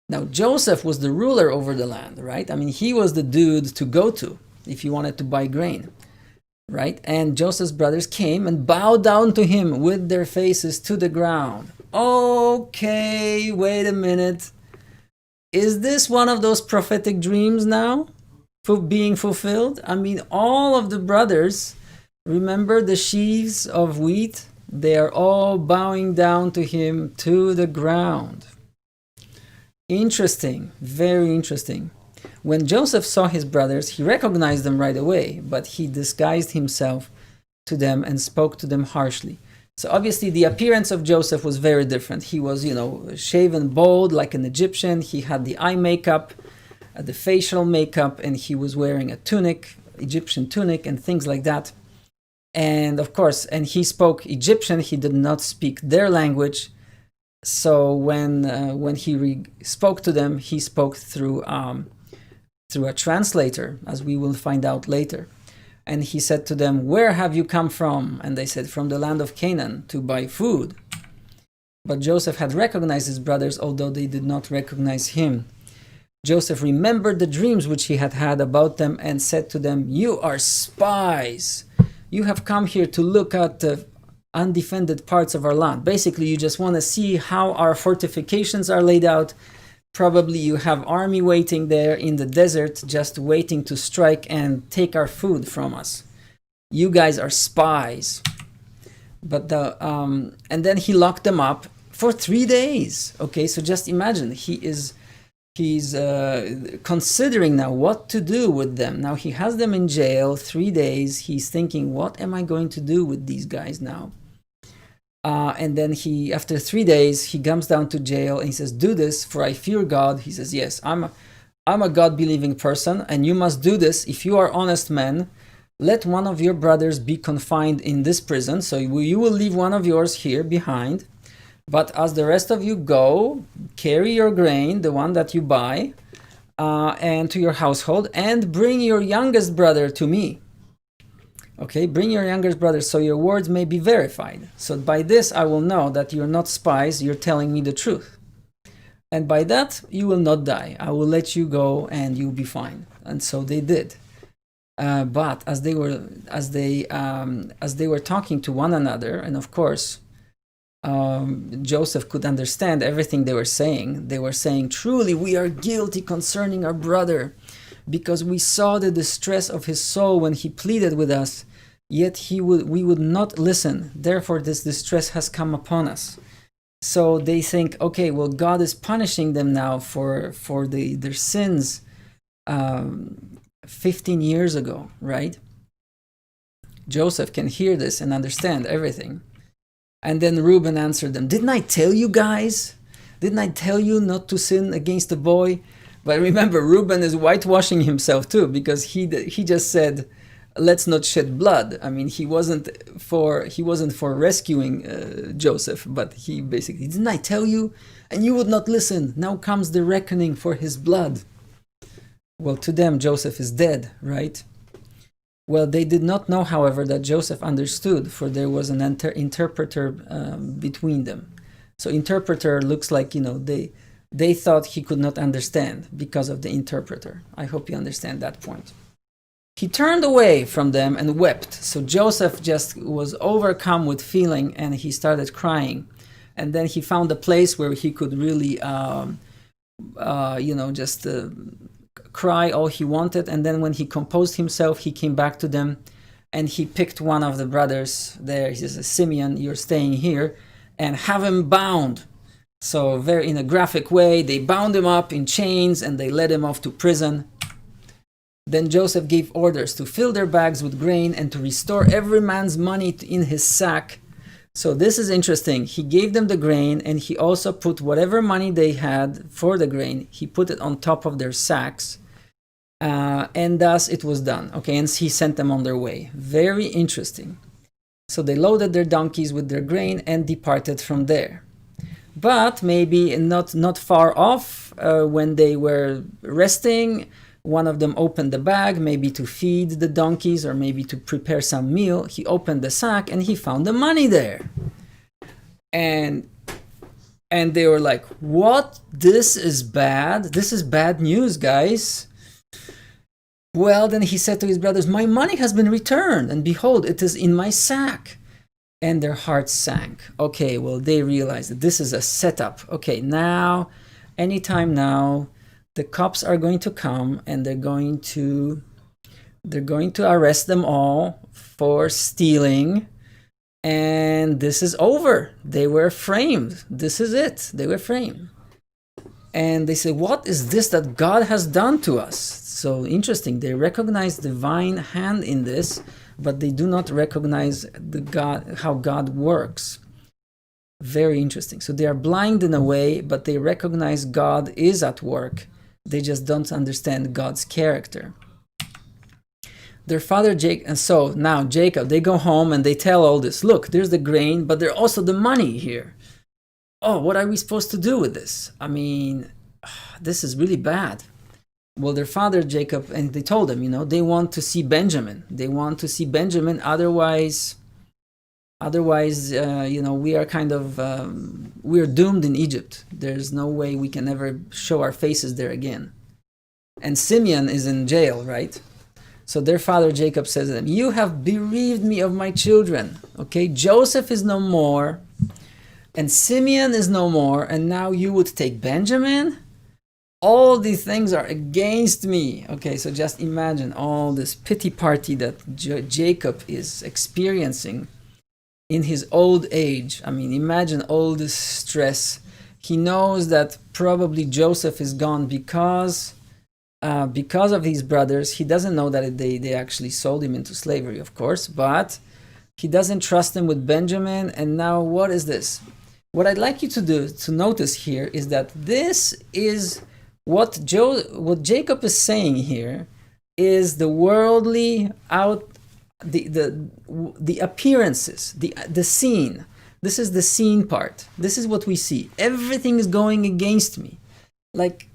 Now Joseph was the ruler over the land, right? I mean, he was the dude to go to if you wanted to buy grain, right? And Joseph's brothers came and bowed down to him with their faces to the ground. Okay, wait a minute. Is this one of those prophetic dreams now for being fulfilled? I mean, all of the brothers, remember the sheaves of wheat? They are all bowing down to him to the ground. Interesting, very interesting. When Joseph saw his brothers, he recognized them right away, but he disguised himself to them and spoke to them harshly. So obviously the appearance of Joseph was very different. He was, shaven bald like an Egyptian. He had the eye makeup, the facial makeup, and he was wearing a tunic, Egyptian tunic and things like that. And of course, and he spoke Egyptian. He did not speak their language. So when he spoke to them, he spoke through a translator, as we will find out later. And he said to them, where have you come from? And they said, from the land of Canaan, to buy food. But Joseph had recognized his brothers, although they did not recognize him. Joseph remembered the dreams which he had had about them and said to them, you are spies. You have come here to look at the undefended parts of our land. Basically, you just want to see how our fortifications are laid out. Probably you have army waiting there in the desert, just waiting to strike and take our food from us. You guys are spies. But and then he locked them up for 3 days. Okay, so just imagine, he's considering now what to do with them. Now he has them in jail 3 days. He's thinking, what am I going to do with these guys now? And then after 3 days, he comes down to jail and he says, do this, for I fear God. He says, yes, I'm a God-believing person, and you must do this. If you are honest men, let one of your brothers be confined in this prison. So you will leave one of yours here behind. But as the rest of you go, carry your grain, the one that you buy, and to your household, and bring your youngest brother to me. Okay, bring your youngest brother so your words may be verified. So by this I will know that you're not spies, you're telling me the truth. And by that you will not die. I will let you go and you'll be fine. And so they did. But as they were talking to one another, and of course, Joseph could understand everything they were saying. They were saying, truly, we are guilty concerning our brother, because we saw the distress of his soul when he pleaded with us, yet we would not listen. Therefore, this distress has come upon us. So they think, okay, well, God is punishing them now for their sins 15 years ago, right? Joseph can hear this and understand everything. And then Reuben answered them, didn't I tell you guys? Didn't I tell you not to sin against the boy? But remember, Reuben is whitewashing himself too, because he just said, let's not shed blood. I mean, he wasn't for rescuing Joseph, but he basically, didn't I tell you? And you would not listen. Now comes the reckoning for his blood. Well, to them, Joseph is dead, right? Well, they did not know, however, that Joseph understood, for there was an interpreter between them. So interpreter looks like, they thought he could not understand because of the interpreter. I hope you understand that point. He turned away from them and wept. So Joseph just was overcome with feeling and he started crying. And then he found a place where he could really, cry all he wanted. And then when he composed himself, he came back to them and he picked one of the brothers there. He says, Simeon, you're staying here, and have him bound. So very in a graphic way, they bound him up in chains and they led him off to prison. Then Joseph gave orders to fill their bags with grain and to restore every man's money in his sack. So this is interesting. He gave them the grain, and he also put whatever money they had for the grain, he put it on top of their sacks. And thus it was done. Okay, and he sent them on their way. Very interesting. So they loaded their donkeys with their grain and departed from there. But maybe not far off, when they were resting, one of them opened the bag, maybe to feed the donkeys or maybe to prepare some meal. He opened the sack and he found the money there. And they were like, what? This is bad. This is bad news, guys. Well, then he said to his brothers, my money has been returned, and behold, it is in my sack. And their hearts sank. Okay, well, they realized that this is a setup. Okay, now, anytime now, the cops are going to come and they're going to arrest them all for stealing, and this is over. They were framed. This is it. They were framed. And they say, what is this that God has done to us? So interesting. They recognize divine hand in this, but they do not recognize how God works. Very interesting. So they are blind in a way, but they recognize God is at work. They just don't understand God's character. Their father Jacob, and so now Jacob, they go home and they tell all this. Look, there's the grain, but there's also the money here. Oh, what are we supposed to do with this? I mean, this is really bad. Well, their father Jacob, and they told him, they want to see Benjamin. They want to see Benjamin. Otherwise, we are kind of, we are doomed in Egypt. There's no way we can ever show our faces there again. And Simeon is in jail, right? So their father Jacob says to them, you have bereaved me of my children. Okay, Joseph is no more, and Simeon is no more, and now you would take Benjamin? All these things are against me. Okay, so just imagine all this pity party that Jacob is experiencing in his old age. I mean, imagine all this stress. He knows that probably Joseph is gone because of his brothers. He doesn't know that they actually sold him into slavery, of course, but he doesn't trust him with Benjamin. And now what is this? What I'd like you to notice here is that this is what Jacob is saying here is the worldly the appearances, the scene. This is the scene part. This is what we see. Everything is going against me. Like,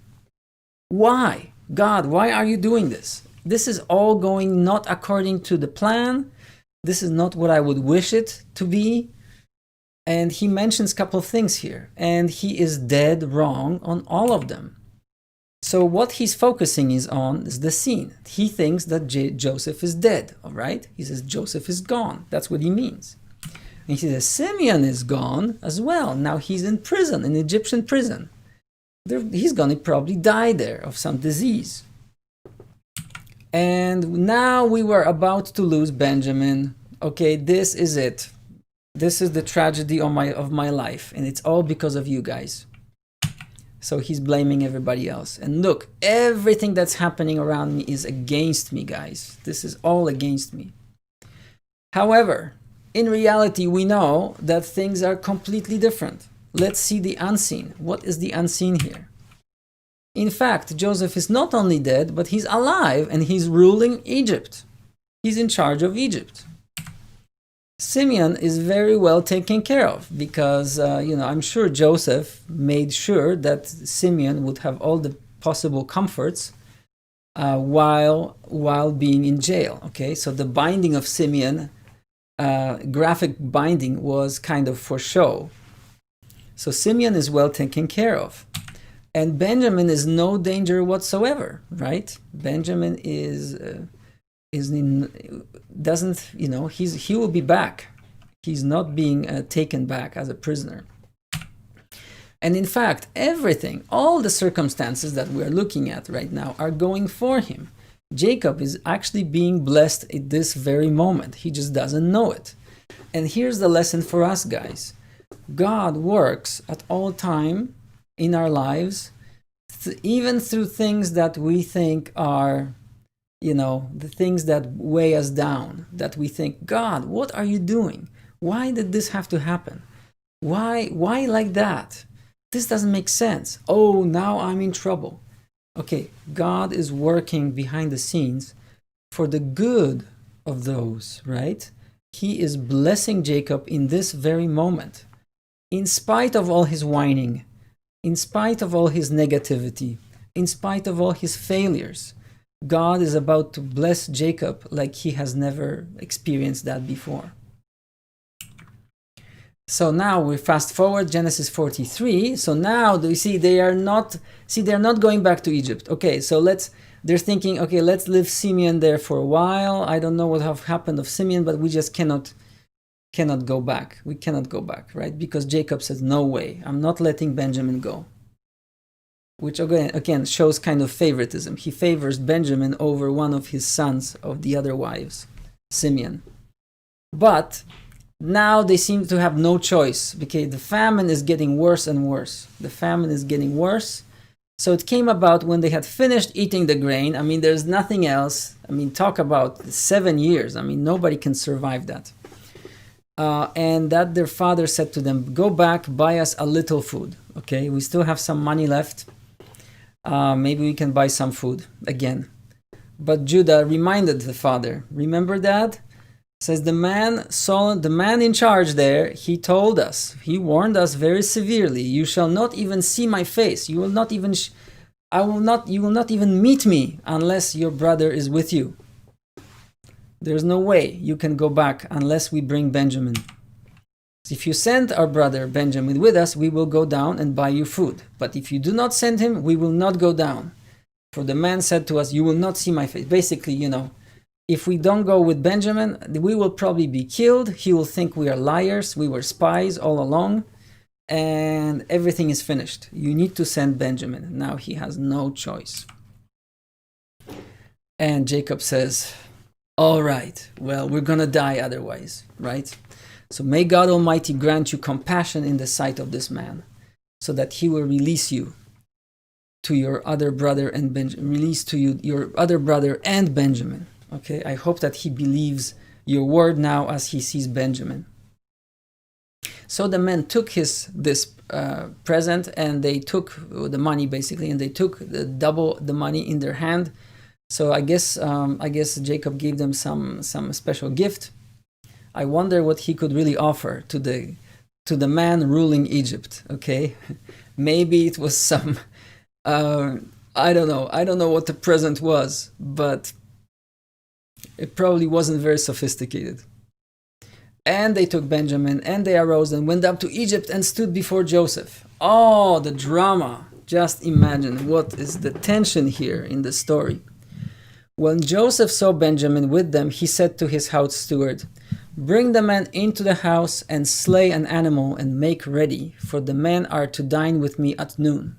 why? God, why are you doing this? This is all going not according to the plan. This is not what I would wish it to be. And he mentions a couple of things here. And he is dead wrong on all of them. So what he's focusing on is the scene. He thinks that Joseph is dead, all right? He says Joseph is gone. That's what he means. And he says Simeon is gone as well. Now he's in prison, in Egyptian prison. He's going to probably die there of some disease. And now we were about to lose Benjamin. Okay, this is it. This is the tragedy of my life. And it's all because of you guys. So he's blaming everybody else. And look, everything that's happening around me is against me, guys. This is all against me. However, in reality, we know that things are completely different. Let's see the unseen. What is the unseen here? In fact, Joseph is not only dead, but he's alive and he's ruling Egypt. He's in charge of Egypt. Simeon is very well taken care of because, I'm sure Joseph made sure that Simeon would have all the possible comforts while being in jail. Okay, so the binding of Simeon, graphic binding, was kind of for show. So Simeon is well taken care of. And Benjamin is no danger whatsoever, right? Benjamin he will be back. He's not being taken back as a prisoner. And in fact, everything, all the circumstances that we're looking at right now are going for him. Jacob is actually being blessed at this very moment. He just doesn't know it. And here's the lesson for us, guys. God works at all time in our lives, even through things that we think are, the things that weigh us down, that we think, God, what are you doing? Why did this have to happen? Why like that? This doesn't make sense. Oh, now I'm in trouble. Okay, God is working behind the scenes for the good of those, right? He is blessing Jacob in this very moment. In spite of all his whining, in spite of all his negativity, in spite of all his failures, God is about to bless Jacob like he has never experienced that before. So now we fast forward Genesis 43. So now do you see they're not going back to Egypt. Okay, so they're thinking, okay, let's leave Simeon there for a while. I don't know what have happened of Simeon, but we just cannot go back. We cannot go back, right? Because Jacob says, no way, I'm not letting Benjamin go. Which again shows kind of favoritism. He favors Benjamin over one of his sons of the other wives, Simeon. But now they seem to have no choice because the famine is getting worse and worse. The famine is getting worse. So it came about when they had finished eating the grain. I mean, there's nothing else. I mean, talk about 7 years. I mean, nobody can survive that. And that their father said to them, go back, buy us a little food. Okay, we still have some money left. Maybe we can buy some food again. But Judah reminded the father, remember that? Says the man in charge there, he told us, he warned us very severely, you shall not even see my face. You will not even, you will not even meet me unless your brother is with you. There's no way you can go back unless we bring Benjamin. If you send our brother Benjamin with us, we will go down and buy you food. But if you do not send him, we will not go down. For the man said to us, you will not see my face. Basically, if we don't go with Benjamin, we will probably be killed. He will think we are liars. We were spies all along. And everything is finished. You need to send Benjamin. Now he has no choice. And Jacob says, all right, well, we're going to die otherwise, right? So may God Almighty grant you compassion in the sight of this man, so that he will release you to your other brother and release to you your other brother and Benjamin. Okay, I hope that he believes your word now as he sees Benjamin. So the men took this present, and they took the money basically, and they took double the money in their hand. So I guess Jacob gave them some special gift. I wonder what he could really offer to the man ruling Egypt. Okay, maybe it was some I don't know what the present was, but it probably wasn't very sophisticated. And they took Benjamin, and they arose and went up to Egypt and stood before Joseph. Oh, the drama. Just imagine what is the tension here in the story. When Joseph saw Benjamin with them, he said to his house steward, "Bring the men into the house and slay an animal and make ready, for the men are to dine with me at noon."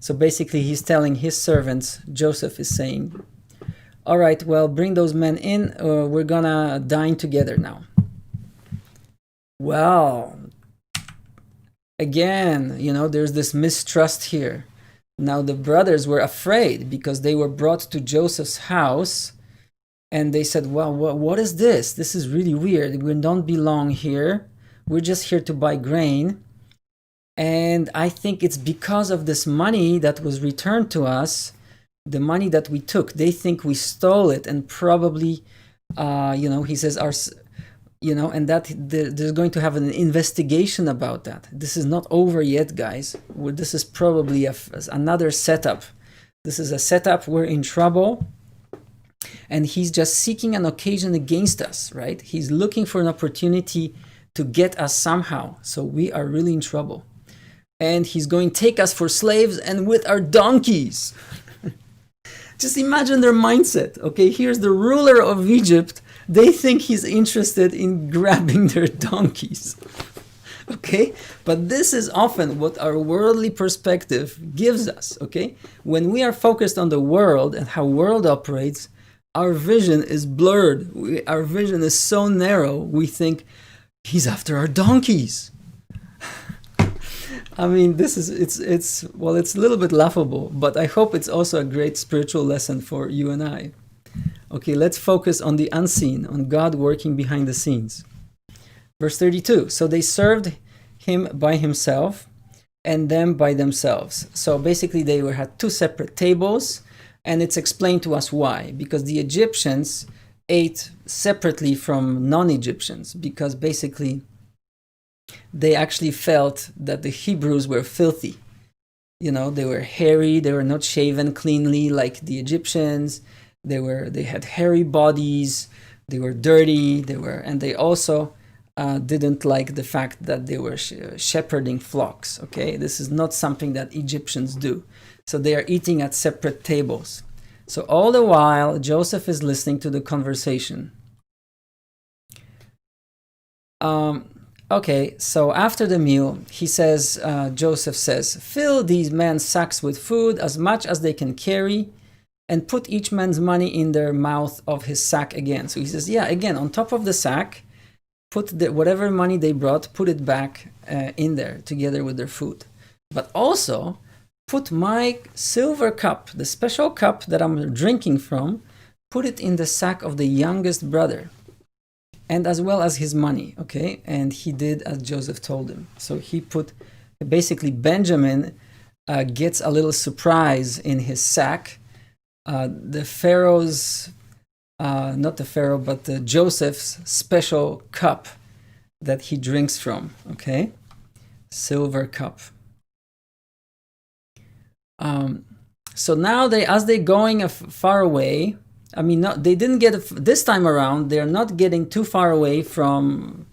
So basically he's telling his servants, Joseph is saying, all right, well, bring those men in, we're gonna dine together now. Well, again, there's this mistrust here. Now the brothers were afraid because they were brought to Joseph's house, and they said, well, what is this? This is really weird. We don't belong here. We're just here to buy grain. And I think it's because of this money that was returned to us, the money that we took. They think we stole it, and probably, he says, and that there's going to have an investigation about that. This is not over yet, guys. This is probably another setup. This is a setup. We're in trouble. And he's just seeking an occasion against us, right? He's looking for an opportunity to get us somehow. So we are really in trouble. And he's going to take us for slaves and with our donkeys. Just imagine their mindset. Okay, here's the ruler of Egypt. They think he's interested in grabbing their donkeys. Okay, but this is often what our worldly perspective gives us. Okay, when we are focused on the world and how world operates, our vision is blurred. Our vision is so narrow. We think he's after our donkeys. I mean, it's a little bit laughable, but I hope it's also a great spiritual lesson for you and I. Okay, let's focus on the unseen, on God working behind the scenes. Verse 32, so they served him by himself and them by themselves. So basically they had two separate tables, and it's explained to us why. Because the Egyptians ate separately from non-Egyptians, because basically they actually felt that the Hebrews were filthy. They were hairy, they were not shaven cleanly like the Egyptians. They had hairy bodies, they were dirty, and they also didn't like the fact that they were shepherding flocks. Okay, this is not something that Egyptians do. So they are eating at separate tables. So all the while, Joseph is listening to the conversation. Okay, so after the meal, Joseph says, fill these men's sacks with food as much as they can carry, and put each man's money in their mouth of his sack again. So he says, again, on top of the sack, put whatever money they brought, put it back in there together with their food. But also, put my silver cup, the special cup that I'm drinking from, put it in the sack of the youngest brother, and as well as his money, okay? And he did as Joseph told him. So he basically Benjamin gets a little surprise in his sack. Joseph's special cup that he drinks from, okay? Silver cup. So now as they're going far away, they didn't get this time around. They're not getting too far away from.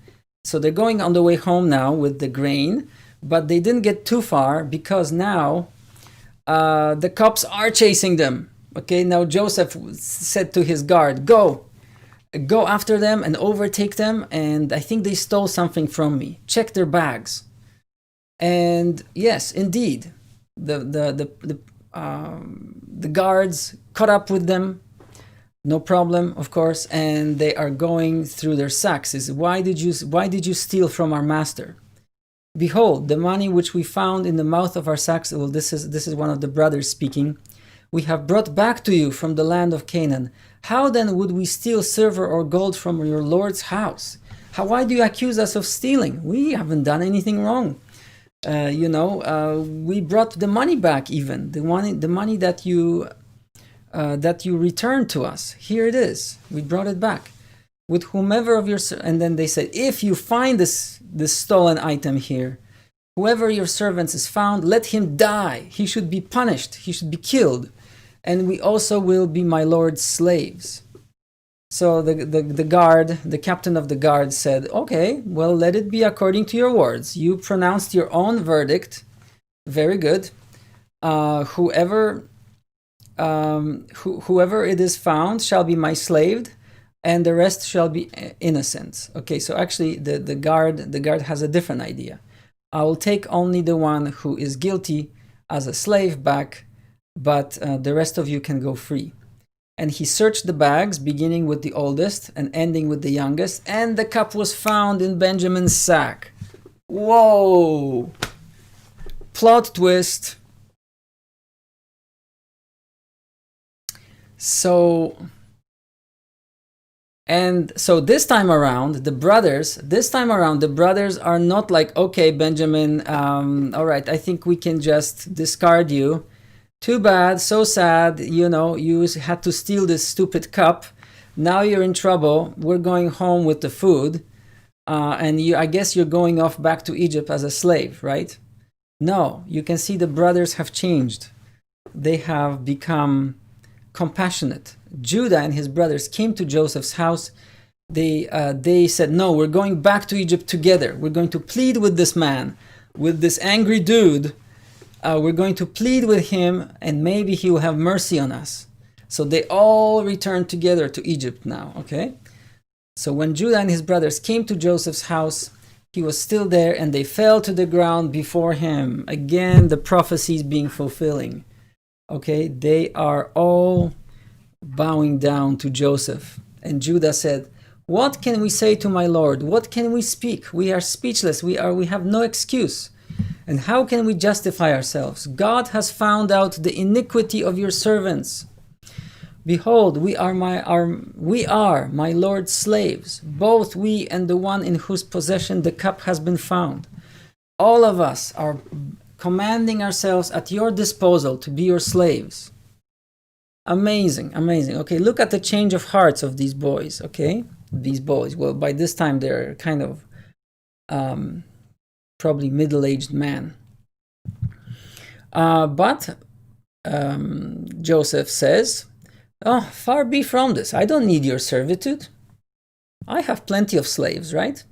So they're going on the way home now with the grain, but they didn't get too far because now the cops are chasing them. Okay, now Joseph said to his guard, "Go after them and overtake them. And I think they stole something from me. Check their bags." And yes, indeed, the guards caught up with them. No problem, of course, and they are going through their sacks. Why did you steal from our master? Behold, the money which we found in the mouth of our sacks. Well, this is one of the brothers speaking. We have brought back to you from the land of Canaan. How then would we steal silver or gold from your Lord's house? Why do you accuse us of stealing? We haven't done anything wrong. We brought the money back, even the money that you returned to us. Here it is. We brought it back. With whomever of your, and then they said, if you find this stolen item here, whoever your servants is found, let him die. He should be punished. He should be killed. And we also will be my lord's slaves. So the captain of the guard said, okay, well, let it be according to your words. You pronounced your own verdict. Very good. Whoever it is found shall be my slave, and the rest shall be innocent. Okay, so actually the guard has a different idea. I will take only the one who is guilty as a slave back, but the rest of you can go free. And he searched the bags, beginning with the oldest and ending with the youngest, and the cup was found in Benjamin's sack. Whoa! Plot twist. So this time around, the brothers are not like, okay, Benjamin, all right, I think we can just discard you. Too bad, so sad, you had to steal this stupid cup. Now you're in trouble. We're going home with the food. I guess you're going off back to Egypt as a slave, right? No, you can see the brothers have changed. They have become compassionate. Judah and his brothers came to Joseph's house. They said, no, we're going back to Egypt together. We're going to plead with this man, with this angry dude. We're going to plead with him, and maybe he will have mercy on us. So they all returned together to Egypt now, okay? So when Judah and his brothers came to Joseph's house, he was still there, and they fell to the ground before him. Again, the prophecies being fulfilling. Okay, they are all bowing down to Joseph. And Judah said, what can we say to my Lord? What can we speak? We are speechless. We have no excuse. And how can we justify ourselves? God has found out the iniquity of your servants. Behold, we are my Lord's slaves, both we and the one in whose possession the cup has been found. All of us are commanding ourselves at your disposal to be your slaves. Amazing, amazing. Okay, look at the change of hearts of these boys, okay? These boys, well, by this time they're kind of probably middle-aged man. But Joseph says, oh, far be from this. I don't need your servitude. I have plenty of slaves, right?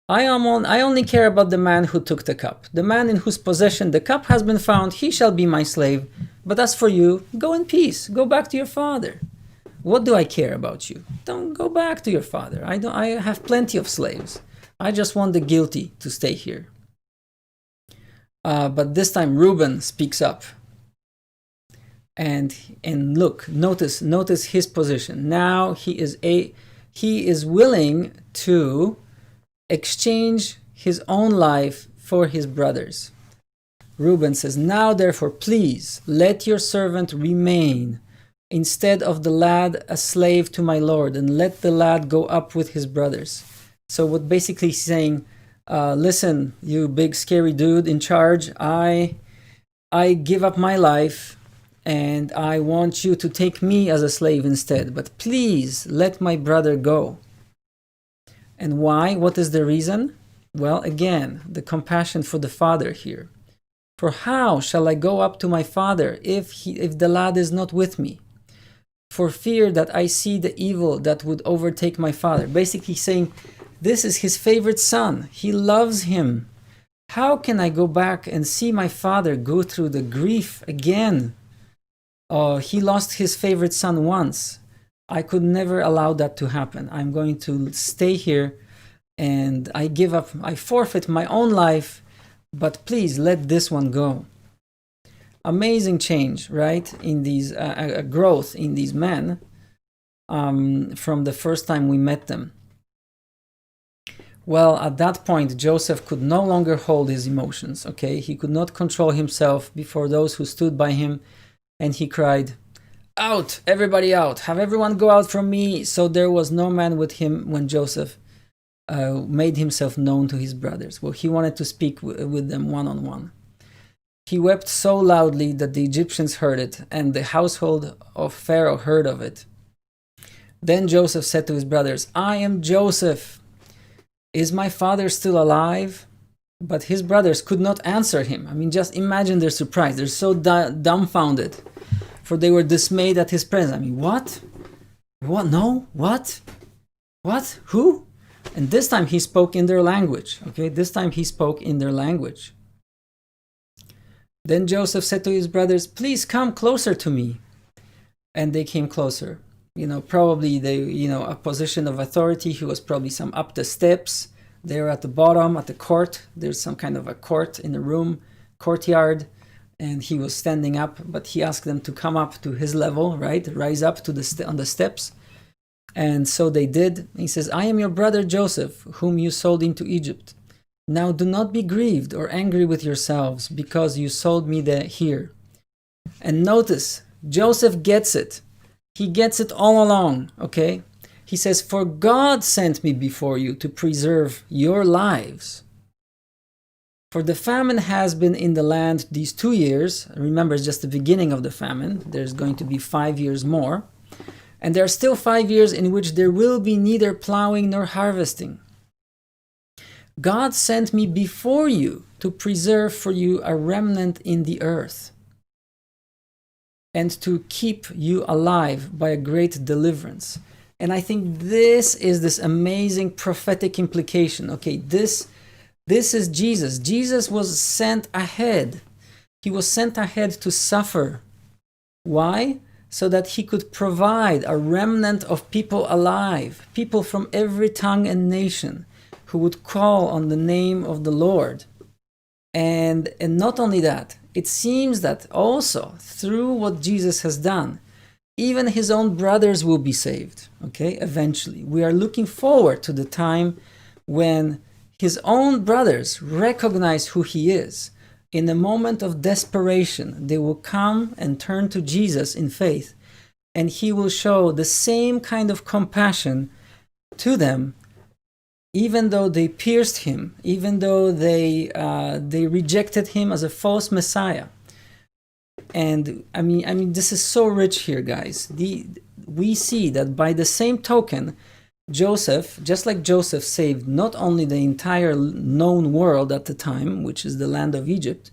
I only care about the man who took the cup. The man in whose possession the cup has been found, he shall be my slave. But as for you, go in peace. Go back to your father. What do I care about you? Don't go back to your father. I have plenty of slaves. I just want the guilty to stay here. But this time Reuben speaks up. And look, notice his position. Now he is willing to exchange his own life for his brothers. Reuben says, now therefore, please let your servant remain instead of the lad a slave to my lord, and let the lad go up with his brothers. So what basically he's saying, listen, you big scary dude in charge, I give up my life and I want you to take me as a slave instead, but please let my brother go. And why? What is the reason? Well, again, the compassion for the father here. For how shall I go up to my father if the lad is not with me? For fear that I see the evil that would overtake my father. Basically saying, this is his favorite son. He loves him. How can I go back and see my father go through the grief again? He lost his favorite son once. I could never allow that to happen. I'm going to stay here, and I forfeit my own life, but please let this one go. Amazing change, right? In these growth in these men from the first time we met them. Well, at that point, Joseph could no longer hold his emotions, okay? He could not control himself before those who stood by him, and he cried, out, everybody out, have everyone go out from me. So there was no man with him when Joseph made himself known to his brothers. Well, he wanted to speak with them one-on-one. He wept so loudly that the Egyptians heard it, and the household of Pharaoh heard of it. Then Joseph said to his brothers, I am Joseph. Is my father still alive? But his brothers could not answer him. I mean, just imagine their surprise. They're so dumbfounded, for they were dismayed at his presence. I mean, what? What? No? What? What? Who? And this time he spoke in their language. Okay, this time he spoke in their language. Then Joseph said to his brothers, please come closer to me. And they came closer. Probably a position of authority. He was probably some up the steps. They were at the bottom, at the court. There's some kind of a court in the room, courtyard. And he was standing up, but he asked them to come up to his level, right? Rise up to on the steps. And so they did. He says, I am your brother Joseph, whom you sold into Egypt. Now do not be grieved or angry with yourselves because you sold me here. And notice, Joseph gets it. He gets it all along, okay? He says, for God sent me before you to preserve your lives. For the famine has been in the land these 2 years. Remember, it's just the beginning of the famine. There's going to be 5 years more. And there are still 5 years in which there will be neither plowing nor harvesting. God sent me before you to preserve for you a remnant in the earth, and to keep you alive by a great deliverance. And I think this is this amazing prophetic implication. Okay, this is Jesus. Jesus was sent ahead. He was sent ahead to suffer. Why? So that he could provide a remnant of people alive, people from every tongue and nation who would call on the name of the Lord. And not only that, it seems that also through what Jesus has done, even his own brothers will be saved, okay, eventually. We are looking forward to the time when his own brothers recognize who he is. In a moment of desperation, they will come and turn to Jesus in faith, and he will show the same kind of compassion to them, even though they pierced him, even though they rejected him as a false Messiah. And I mean, this is so rich here, guys. We see that by the same token, Joseph, just like Joseph saved not only the entire known world at the time, which is the land of Egypt,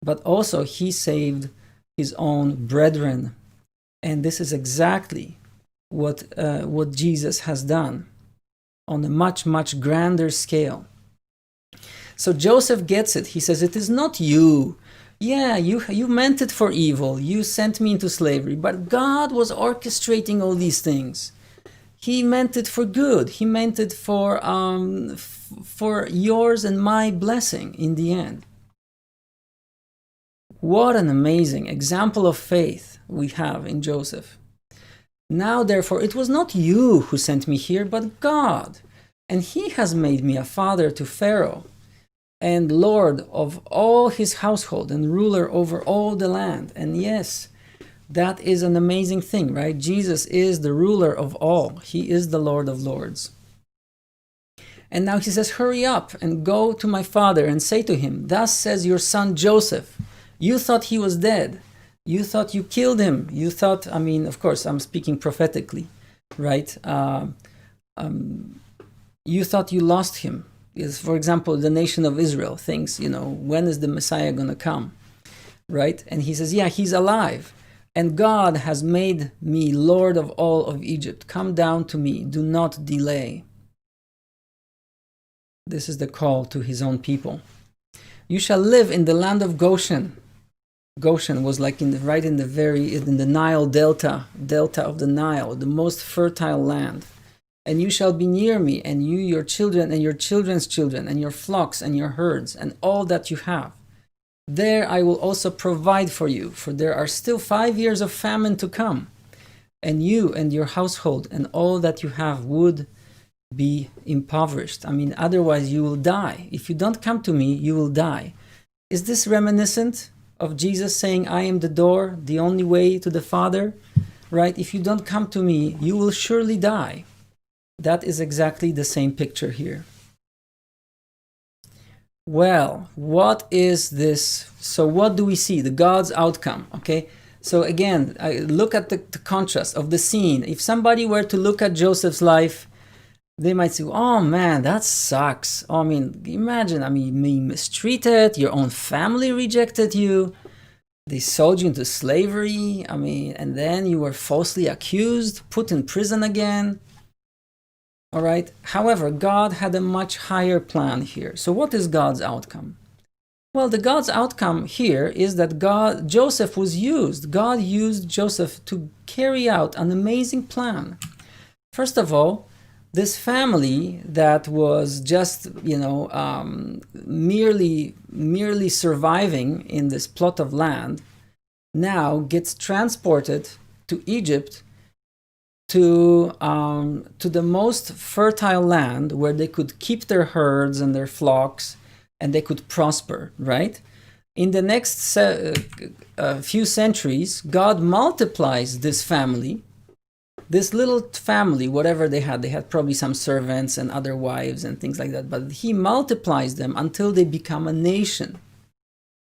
but also he saved his own brethren. And this is exactly what Jesus has done on a much, much grander scale. So Joseph gets it. He says, it is not you. Yeah, you meant it for evil. You sent me into slavery. But God was orchestrating all these things. He meant it for good. He meant it for yours and my blessing in the end. What an amazing example of faith we have in Joseph. Now, therefore, it was not you who sent me here, but God. And he has made me a father to Pharaoh, and Lord of all his household, and ruler over all the land. And yes, that is an amazing thing, right? Jesus is the ruler of all. He is the Lord of lords. And now he says, hurry up and go to my father and say to him, thus says your son Joseph, you thought he was dead. You thought you killed him. You thought, I mean, of course, I'm speaking prophetically, right? You thought you lost him. Is, for example, the nation of Israel thinks, when is the Messiah going to come, right? And he says, yeah, he's alive. And God has made me Lord of all of Egypt. Come down to me. Do not delay. This is the call to his own people. You shall live in the land of Goshen. Goshen was like in the Nile delta of the Nile, the most fertile land. And you shall be near me, and you, your children, and your children's children, and your flocks, and your herds, and all that you have. There I will also provide for you, for there are still 5 years of famine to come. And you and your household and all that you have would be impoverished. I mean, otherwise you will die. If you don't come to me, you will die. Is this reminiscent of Jesus saying, I am the door, the only way to the Father? Right? If you don't come to me, you will surely die. That is exactly the same picture here. Well, what is this? So what do we see? The God's outcome, okay? So again, look at the contrast of the scene. If somebody were to look at Joseph's life, they might say, oh man, that sucks. I mean, imagine, being mistreated, your own family rejected you, they sold you into slavery, and then you were falsely accused, put in prison again. All right. However, God had a much higher plan here. So what is God's outcome? Well, the God's outcome here is that Joseph was used. God used Joseph to carry out an amazing plan. First of all, this family that was just, merely surviving in this plot of land now gets transported to Egypt, to the most fertile land where they could keep their herds and their flocks and they could prosper, right? In the next few centuries, God multiplies this family, this little family, whatever they had probably some servants and other wives and things like that, but he multiplies them until they become a nation.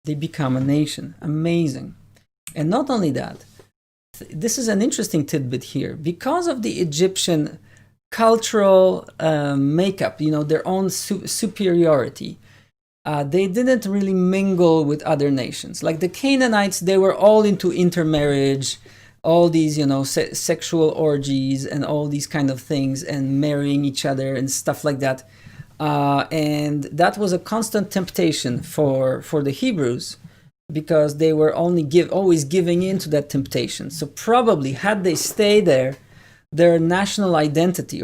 They become a nation. Amazing. And not only that, this is an interesting tidbit here. Because of the Egyptian cultural makeup, their own superiority, they didn't really mingle with other nations. Like the Canaanites, they were all into intermarriage, all these, sexual orgies and all these kind of things, and marrying each other and stuff like that. And that was a constant temptation for the Hebrews, because they were always giving in to that temptation. So probably had they stayed there, their national identity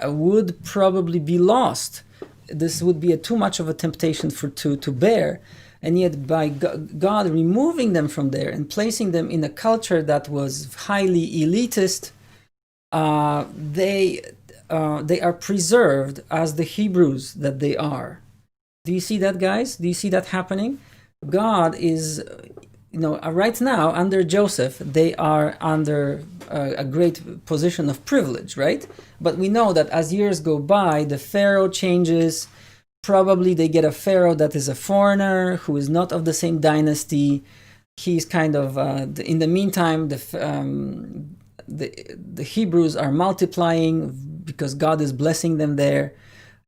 would probably be lost. This would be too much of a temptation to bear. And yet by God removing them from there and placing them in a culture that was highly elitist, they are preserved as the Hebrews that they are. Do you see that, guys? Do you see that happening? God is, right now under Joseph, they are under a great position of privilege, right? But we know that as years go by, the Pharaoh changes. Probably they get a Pharaoh that is a foreigner who is not of the same dynasty. He's kind of, in the meantime, the Hebrews are multiplying because God is blessing them there.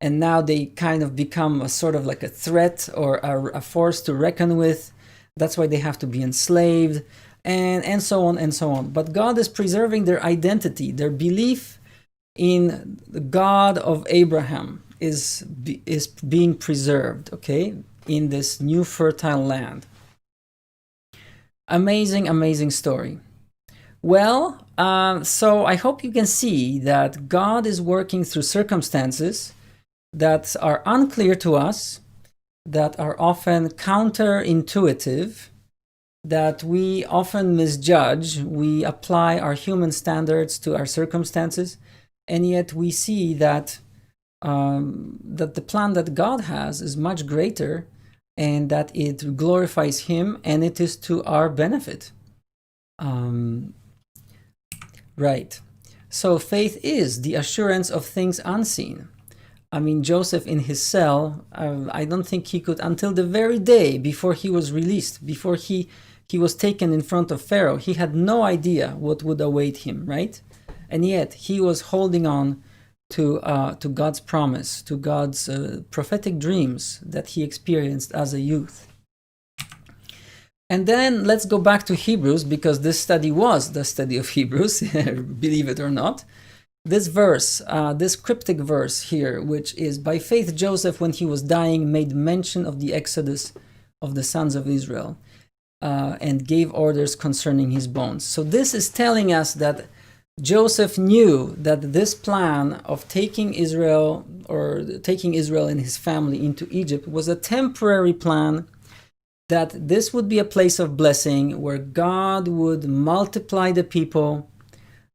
And now they kind of become a sort of like a threat or a force to reckon with. That's why they have to be enslaved, and so on and so on. But God is preserving their identity. Their belief in the God of Abraham is being preserved, okay, in this new fertile land. Amazing, amazing story. Well, so I hope you can see that God is working through circumstances that are unclear to us, that are often counterintuitive, that we often misjudge. We apply our human standards to our circumstances, and yet we see that that the plan that God has is much greater, and that it glorifies Him, and it is to our benefit. Right. So faith is the assurance of things unseen. Joseph in his cell, I don't think he could, until the very day before he was released, before he was taken in front of Pharaoh, he had no idea what would await him, right? And yet he was holding on to God's promise, to God's prophetic dreams that he experienced as a youth. And then let's go back to Hebrews, because this study was the study of Hebrews, believe it or not. This verse, this cryptic verse here, which is, by faith Joseph, when he was dying, made mention of the exodus of the sons of Israel, and gave orders concerning his bones. So this is telling us that Joseph knew that this plan of taking Israel and his family into Egypt was a temporary plan, that this would be a place of blessing where God would multiply the people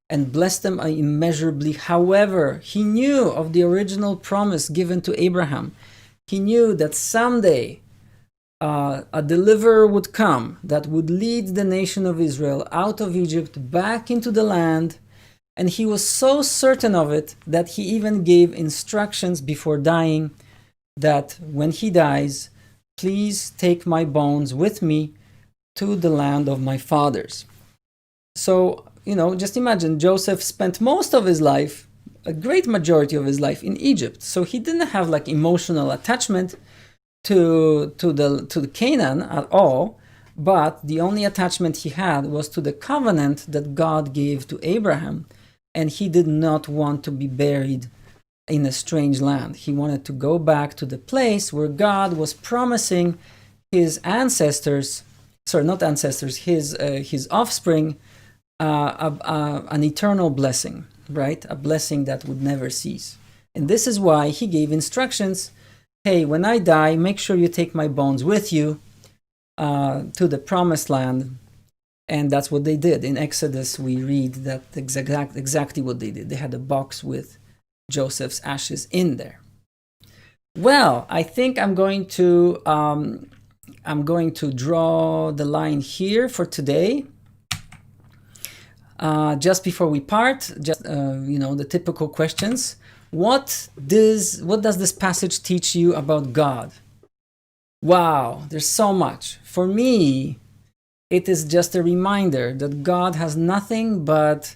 and bless them immeasurably. However, he knew of the original promise given to Abraham. He knew that someday a deliverer would come that would lead the nation of Israel out of Egypt back into the land, And he was so certain of it that he even gave instructions before dying that when he dies, please take my bones with me to the land of my fathers. So, just imagine Joseph spent most of his life, a great majority of his life, in Egypt. So he didn't have like emotional attachment to the Canaan at all, but the only attachment he had was to the covenant that God gave to Abraham, and he did not want to be buried in a strange land. He wanted to go back to the place where God was promising his ancestors, not ancestors, his offspring, an eternal blessing, right? A blessing that would never cease. And this is why he gave instructions. Hey, when I die, make sure you take my bones with you to the promised land. And that's what they did. In Exodus, we read that exactly what they did. They had a box with Joseph's ashes in there. Well, I think I'm going to draw the line here for today. Just before we part, the typical questions. What does this passage teach you about God? Wow, there's so much. For me, it is just a reminder that God has nothing but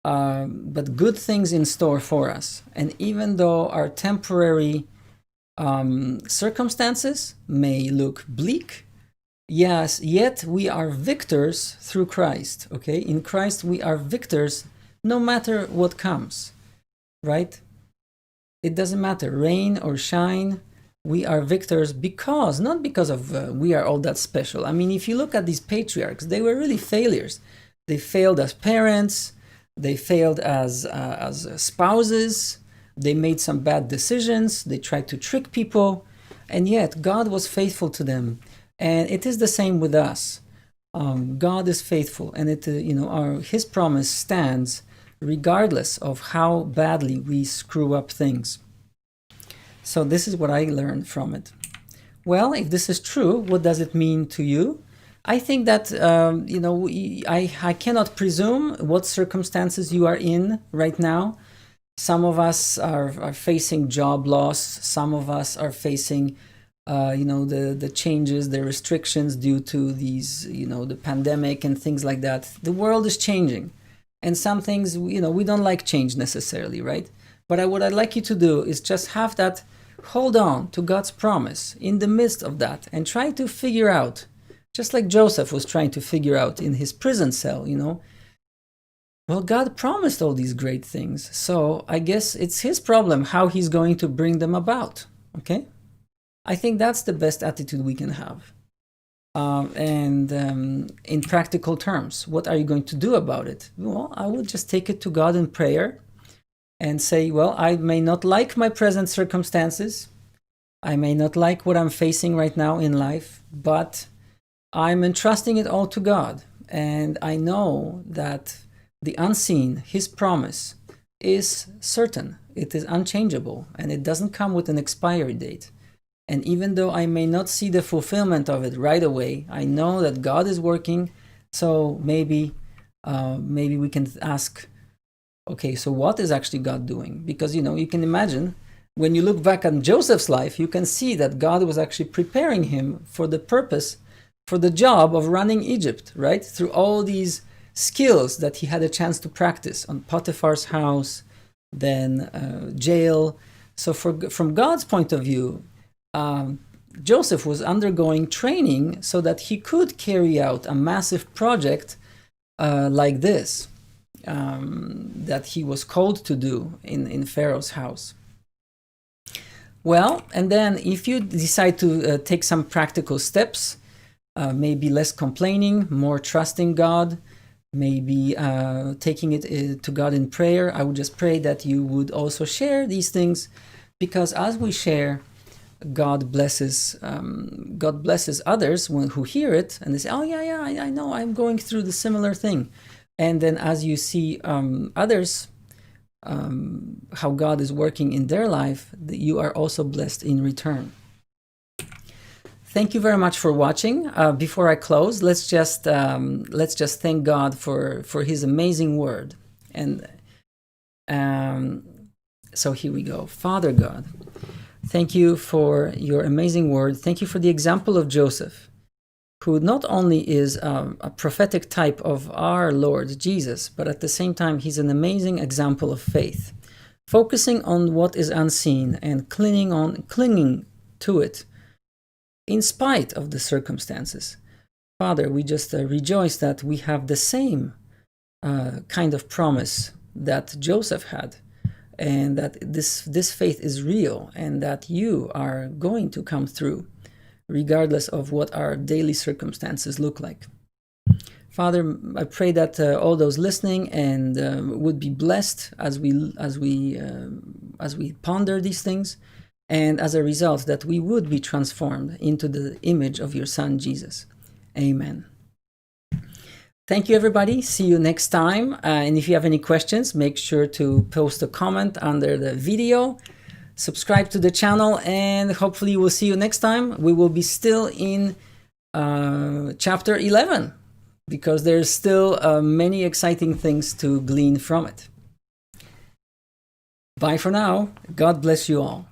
good things in store for us. And even though our temporary circumstances may look bleak, yes, yet we are victors through Christ. Okay, in Christ we are victors no matter what comes, right? It doesn't matter, rain or shine, we are victors not because of we are all that special. I mean, if you look at these patriarchs, they were really failures. They failed as parents, they failed as spouses, they made some bad decisions, they tried to trick people, and yet God was faithful to them. And it is the same with us. God is faithful, and His promise stands regardless of how badly we screw up things. So this is what I learned from it. Well, if this is true, what does it mean to you? I think that, I cannot presume what circumstances you are in right now. Some of us are facing job loss. Some of us are facing, the changes, the restrictions due to these, the pandemic and things like that. The world is changing. And some things, we don't like change necessarily, right? But what I'd like you to do is just have that, hold on to God's promise in the midst of that and try to figure out, just like Joseph was trying to figure out in his prison cell, Well, God promised all these great things, so I guess it's his problem how he's going to bring them about, okay? I think that's the best attitude we can have. In practical terms, what are you going to do about it? Well, I would just take it to God in prayer and say, well, I may not like my present circumstances. I may not like what I'm facing right now in life, but I'm entrusting it all to God. And I know that the unseen, his promise, is certain. It is unchangeable, and it doesn't come with an expiry date. And even though I may not see the fulfillment of it right away, I know that God is working. So maybe we can ask, okay, so what is actually God doing? Because, you can imagine, when you look back on Joseph's life, you can see that God was actually preparing him for the purpose, for the job of running Egypt, right? Through all these skills that he had a chance to practice on Potiphar's house, then jail. So from God's point of view, Joseph was undergoing training so that he could carry out a massive project like this that he was called to do in Pharaoh's house. Well, and then if you decide to take some practical steps, maybe less complaining, more trusting God, maybe taking it to God in prayer, I would just pray that you would also share these things, because as we share, God blesses others who hear it, and they say, oh yeah, I know, I'm going through the similar thing. And then as you see others, how God is working in their life, you are also blessed in return. Thank you very much for watching. Before I close, let's just thank God for His amazing word. And So here we go. Father God, thank you for your amazing word. Thank you for the example of Joseph, who not only is a prophetic type of our Lord Jesus, but at the same time, he's an amazing example of faith, focusing on what is unseen and clinging to it in spite of the circumstances. Father, we just rejoice that we have the same kind of promise that Joseph had, and that this faith is real, and that you are going to come through regardless of what our daily circumstances look like. Father, I pray that all those listening and would be blessed as we ponder these things, and as a result that we would be transformed into the image of your Son Jesus. Amen. Thank you, everybody. See you next time. And if you have any questions, make sure to post a comment under the video. Subscribe to the channel, and hopefully we'll see you next time. We will be still in chapter 11, because there's still many exciting things to glean from it. Bye for now. God bless you all.